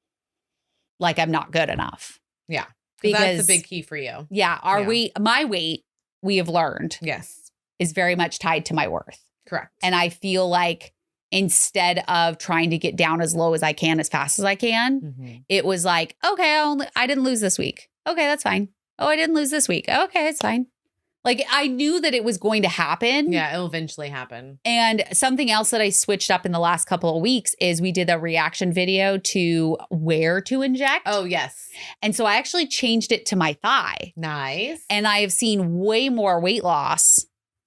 like I'm not good enough. Yeah. Because That's the big key for you. yeah, my weight, we have learned, Yes. is very much tied to my worth. Correct. And I feel like instead of trying to get down as low as I can, as fast as I can, it was like, okay, I didn't lose this week. Okay, that's fine. Oh, I didn't lose this week. Okay, it's fine. Like I knew that it was going to happen. Yeah, it'll eventually happen. And something else that I switched up in the last couple of weeks is we did a reaction video to where to inject. Oh, yes. And so I actually changed it to my thigh. Nice. And I have seen way more weight loss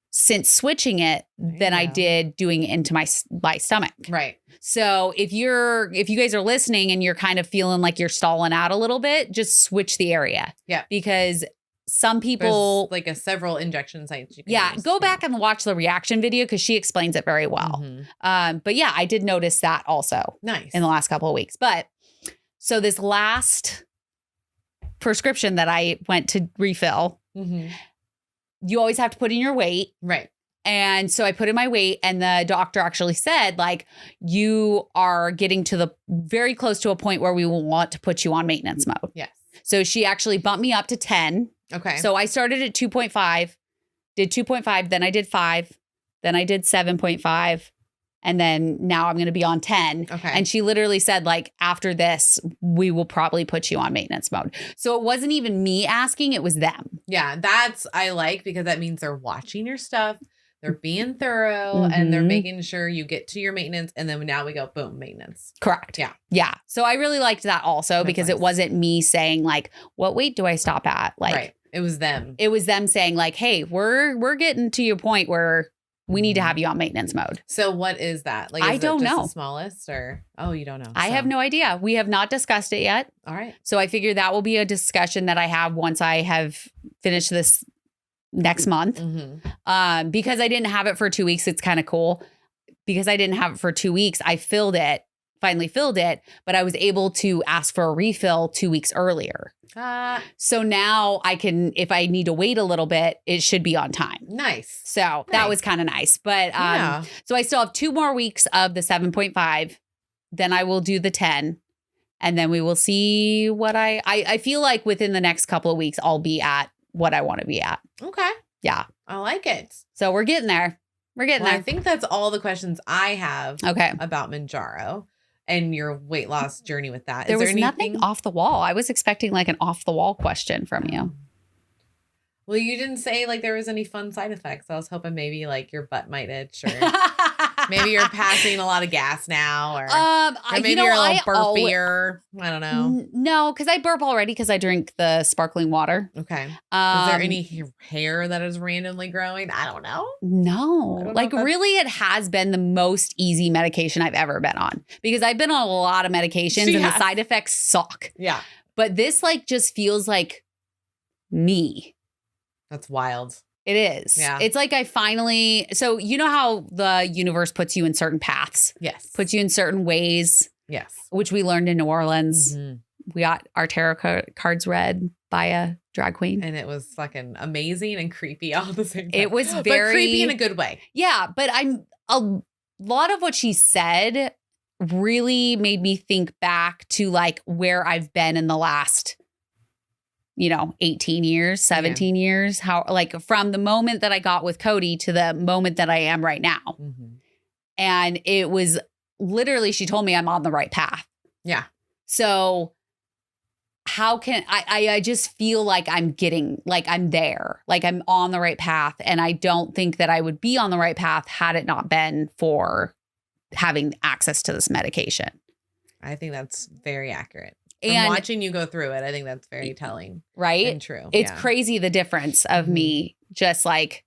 since switching it than I did doing it into my stomach. Right. So if you guys are listening and you're kind of feeling like you're stalling out a little bit, just switch the area. Yeah. Because some people there's like several injection sites you can use. Go back and watch the reaction video because she explains it very well. But yeah, I did notice that also. Nice. In the last couple of weeks. But so this last prescription that I went to refill, you always have to put in your weight. Right. And so I put in my weight and the doctor actually said, like, you are getting to the very close to a point where we will want to put you on maintenance mode. Yes. So she actually bumped me up to 10. Okay. So I started at 2.5, did 2.5, then I did 5, then I did 7.5, and then now I'm going to be on 10. Okay. And she literally said, like, after this, we will probably put you on maintenance mode. So it wasn't even me asking, it was them. Yeah, I like because that means they're watching your stuff. They're being thorough and they're making sure you get to your maintenance. And then now we go, boom, maintenance. Correct. Yeah. Yeah. So I really liked that also. That's because nice. It wasn't me saying like, what weight do I stop at? Like, right. It was them. It was them saying like, hey, we're getting to your point where we need to have you on maintenance mode. So what is that? Like, I don't know. The smallest or, you don't know. I have no idea. We have not discussed it yet. All right. So I figure that will be a discussion that I have once I have finished this next month. Because I didn't have it for 2 weeks. It's kind of cool because I didn't have it for 2 weeks. I finally filled it, but I was able to ask for a refill 2 weeks earlier. So now I can, if I need to wait a little bit, it should be on time. Nice. So that was kind of nice. But so I still have 2 more weeks of the 7.5. Then I will do the 10. And then we will see what I feel like within the next couple of weeks, I'll be at what I want to be at. Okay. Yeah. I like it. So we're getting there. We're getting there. I think that's all the questions I have about Mounjaro and your weight loss journey with that. There was nothing off the wall. I was expecting like an off the wall question from you. Well, you didn't say like there was any fun side effects. I was hoping maybe like your butt might itch or maybe you're passing a lot of gas now or maybe you're a little burpier. I don't know. No, because I burp already because I drink the sparkling water. Okay. Is there any hair that is randomly growing? I don't know. No. Like really it has been the most easy medication I've ever been on because I've been on a lot of medications and the side effects suck. Yeah. But this like just feels like me. That's wild. It is. Yeah. It's like I finally, so you know how the universe puts you in certain paths? Yes. Puts you in certain ways. Yes. Which we learned in New Orleans. We got our tarot cards read by a drag queen. And it was fucking amazing and creepy all at the same time. It was very. But creepy in a good way. Yeah. But a lot of what she said really made me think back to like where I've been in the last 18 years, 17 years, how like from the moment that I got with Cody to the moment that I am right now. And it was literally, she told me I'm on the right path. Yeah. So how can I just feel like I'm there, like I'm on the right path. And I don't think that I would be on the right path had it not been for having access to this medication. I think that's very accurate. And watching you go through it, I think that's very telling. Right? And true. It's crazy the difference of me just like,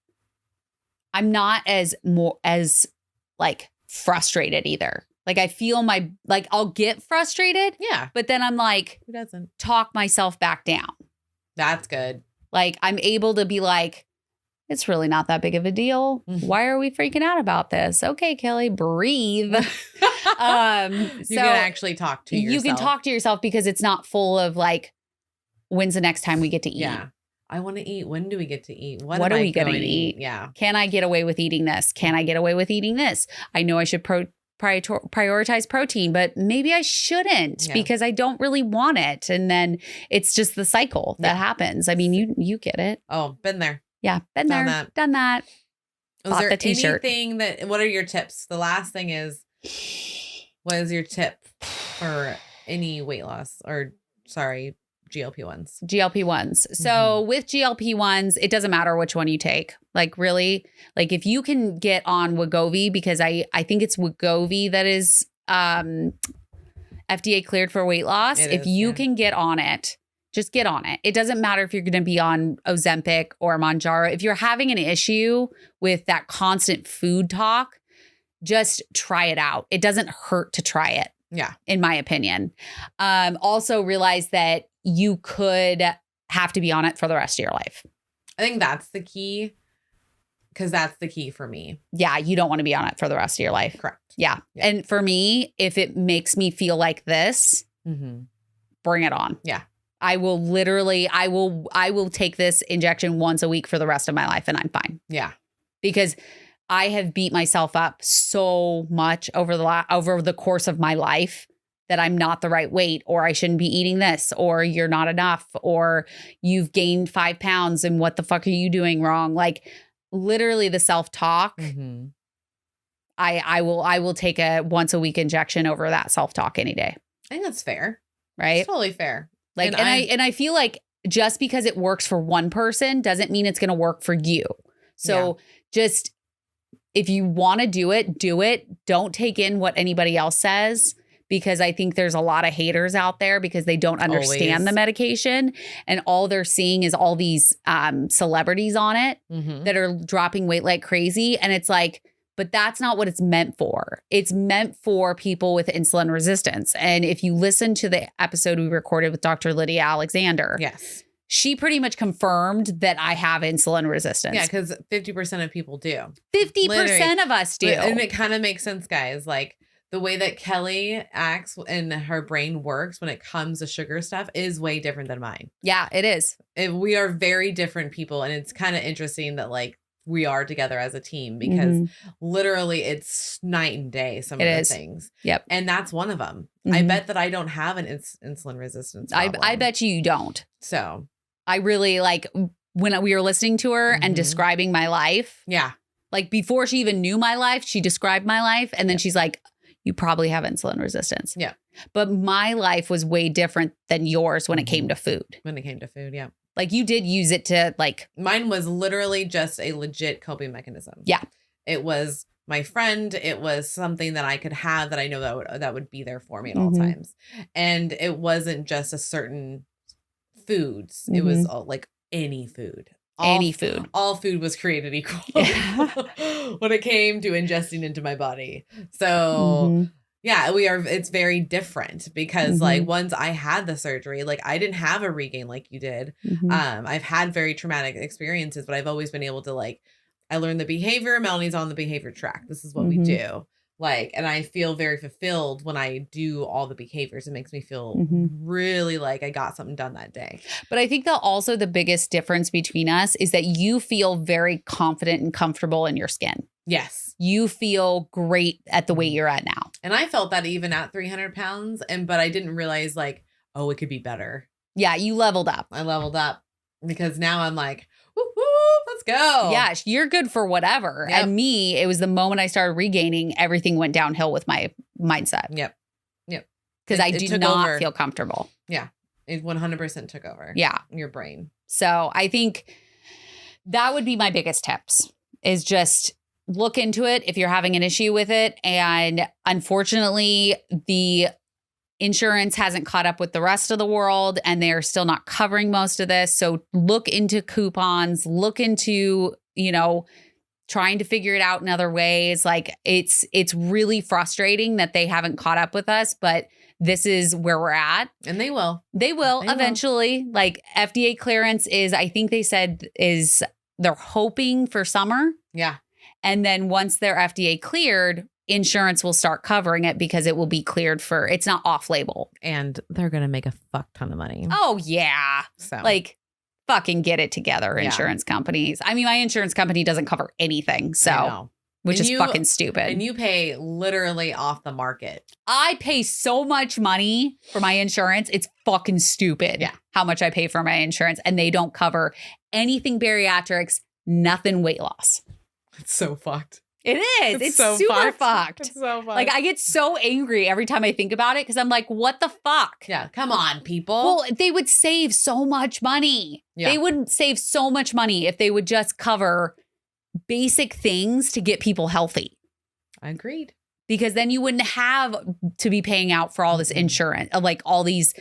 I'm not as like frustrated either. Like I feel I'll get frustrated. Yeah. But then I'm like, who doesn't? Talk myself back down. That's good. Like I'm able to be like, it's really not that big of a deal. Why are we freaking out about this? Okay, Kelly, breathe. You can actually talk to yourself. You can talk to yourself because it's not full of like, when's the next time we get to eat? Yeah. I want to eat. When do we get to eat? What are we going to eat? Yeah. Can I get away with eating this? Can I get away with eating this? I know I should prioritize protein, but maybe I shouldn't because I don't really want it. And then it's just the cycle that happens. I mean, you get it. Oh, been there. Yeah, been there, done that. Was there anything what are your tips? The last thing is What is your tip for any weight loss or GLP-1s? GLP-1s. So with GLP-1s, it doesn't matter which one you take. Like really, like if you can get on Wegovy, because I think it's Wegovy that is FDA cleared for weight loss. If you can get on it, just get on it. It doesn't matter if you're going to be on Ozempic or Mounjaro. If you're having an issue with that constant food talk, just try it out. It doesn't hurt to try it. Yeah. In my opinion. Also realize that you could have to be on it for the rest of your life. I think that's the key, because that's the key for me. Yeah. You don't want to be on it for the rest of your life. Correct. Yeah. And for me, if it makes me feel like this, bring it on. Yeah. I will literally, I will take this injection once a week for the rest of my life and I'm fine. Yeah. Because I have beat myself up so much over the course of my life that I'm not the right weight, or I shouldn't be eating this, or you're not enough, or you've gained 5 pounds and what the fuck are you doing wrong? Like literally the self-talk. I will take a once a week injection over that self-talk any day. I think that's fair. Right? It's totally fair. Like, and I feel like just because it works for one person doesn't mean it's going to work for you. So just, if you want to do it, do it. Don't take in what anybody else says, because I think there's a lot of haters out there because they don't understand the medication, and all they're seeing is all these celebrities on it that are dropping weight like crazy. And it's like, but that's not what it's meant for. It's meant for people with insulin resistance. And if you listen to the episode we recorded with Dr. Lydia Alexander, she pretty much confirmed that I have insulin resistance. Yeah, because 50% of people do. 50% of us do. And it kind of makes sense, guys. Like the way that Kellie acts and her brain works when it comes to sugar stuff is way different than mine. Yeah, it is. We are very different people. And it's kind of interesting that like we are together as a team, because literally it's night and day, some of the things. Yep. And that's one of them. I bet that I don't have an insulin resistance problem. I bet you don't. So I really like when we were listening to her and describing my life. Yeah. Like before she even knew my life, she described my life. And then she's like, you probably have insulin resistance. Yeah. But my life was way different than yours when it came to food. When it came to food. Yeah. Like you did use it to like. Mine was literally just a legit coping mechanism. Yeah. It was my friend. It was something that I could have that I know that would be there for me at all times. And it wasn't just a certain foods. It was like any food. All food was created equal when it came to ingesting into my body. So yeah, it's very different because like once I had the surgery, like I didn't have a regain like you did. I've had very traumatic experiences, but I've always been able to like, I learned the behavior. Melanie's on the behavior track. This is what we do. Like, and I feel very fulfilled when I do all the behaviors. It makes me feel really like I got something done that day. But I think that also the biggest difference between us is that you feel very confident and comfortable in your skin. Yes. You feel great at the weight you're at now. And I felt that even at 300 pounds. But I didn't realize like, oh, it could be better. Yeah. You leveled up. I leveled up because now I'm like, woo, let's go. Yeah. You're good for whatever. Yep. And me, it was the moment I started regaining, everything went downhill with my mindset. Yep. Because I do not feel comfortable. Yeah. It 100% took over. Yeah. Your brain. So I think that would be my biggest tips, is just look into it if you're having an issue with it. And unfortunately, the insurance hasn't caught up with the rest of the world and they're still not covering most of this. So look into coupons, look into, trying to figure it out in other ways. Like it's really frustrating that they haven't caught up with us, but this is where we're at. And they will. They will eventually. Like FDA clearance is, I think they said they're hoping for summer. Yeah. And then once they're FDA cleared, insurance will start covering it because it will be cleared for, it's not off label. And they're going to make a fuck ton of money. Oh, yeah. So like fucking get it together, insurance companies. I mean, my insurance company doesn't cover anything. So, which is fucking stupid. And you pay literally off the market. I pay so much money for my insurance. It's fucking stupid how much I pay for my insurance. And they don't cover anything bariatrics, nothing weight loss. It's so fucked. It is. It's so super fucked. It's so fucked. Like I get so angry every time I think about it because I'm like, what the fuck? Yeah, come on, people. Well, they would save so much money. Yeah. They would save so much money if they would just cover basic things to get people healthy. Agreed. Because then you wouldn't have to be paying out for all this insurance, like all these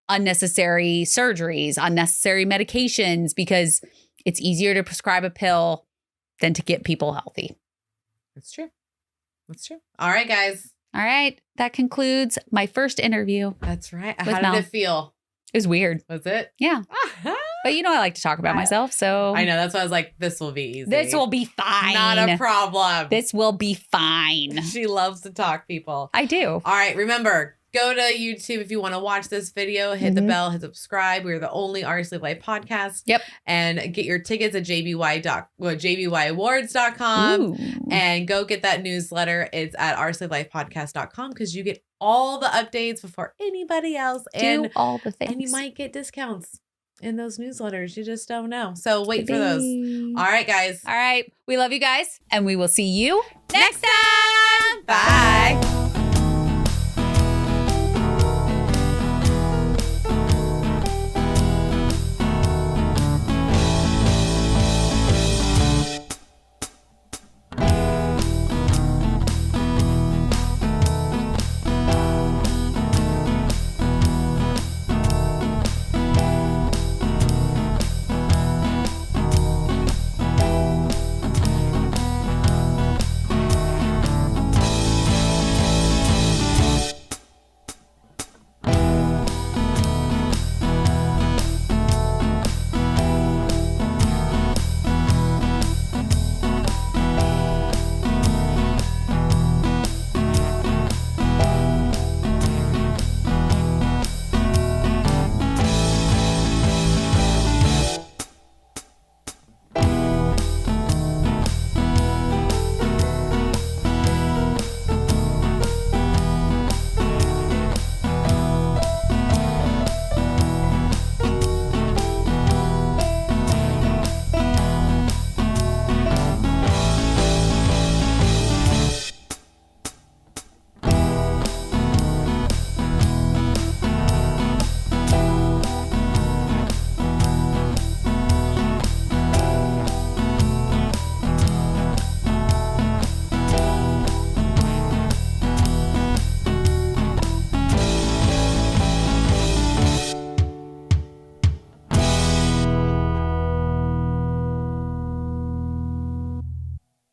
unnecessary surgeries, unnecessary medications, because it's easier to prescribe a pill than to get people healthy. That's true. That's true. All right, guys. All right. That concludes my first interview. That's right. With How Mel. did it feel? It was weird. Was it? Yeah. But you know, I like to talk about myself. So I know. That's why I was like, this will be easy. this will be fine. Not a problem. This will be fine. She loves to talk, people. I do. All right. Remember, go to YouTube if you want to watch this video. Hit the bell, hit subscribe. We're the only Sleep Life podcast. Yep. And get your tickets at jbyawards.com. Ooh. And go get that newsletter. It's at oursleeplifepodcast.com because you get all the updates before anybody else. Do all the things. And you might get discounts in those newsletters. You just don't know. So wait for those. All right, guys. All right. We love you guys. And we will see you Next time. Bye.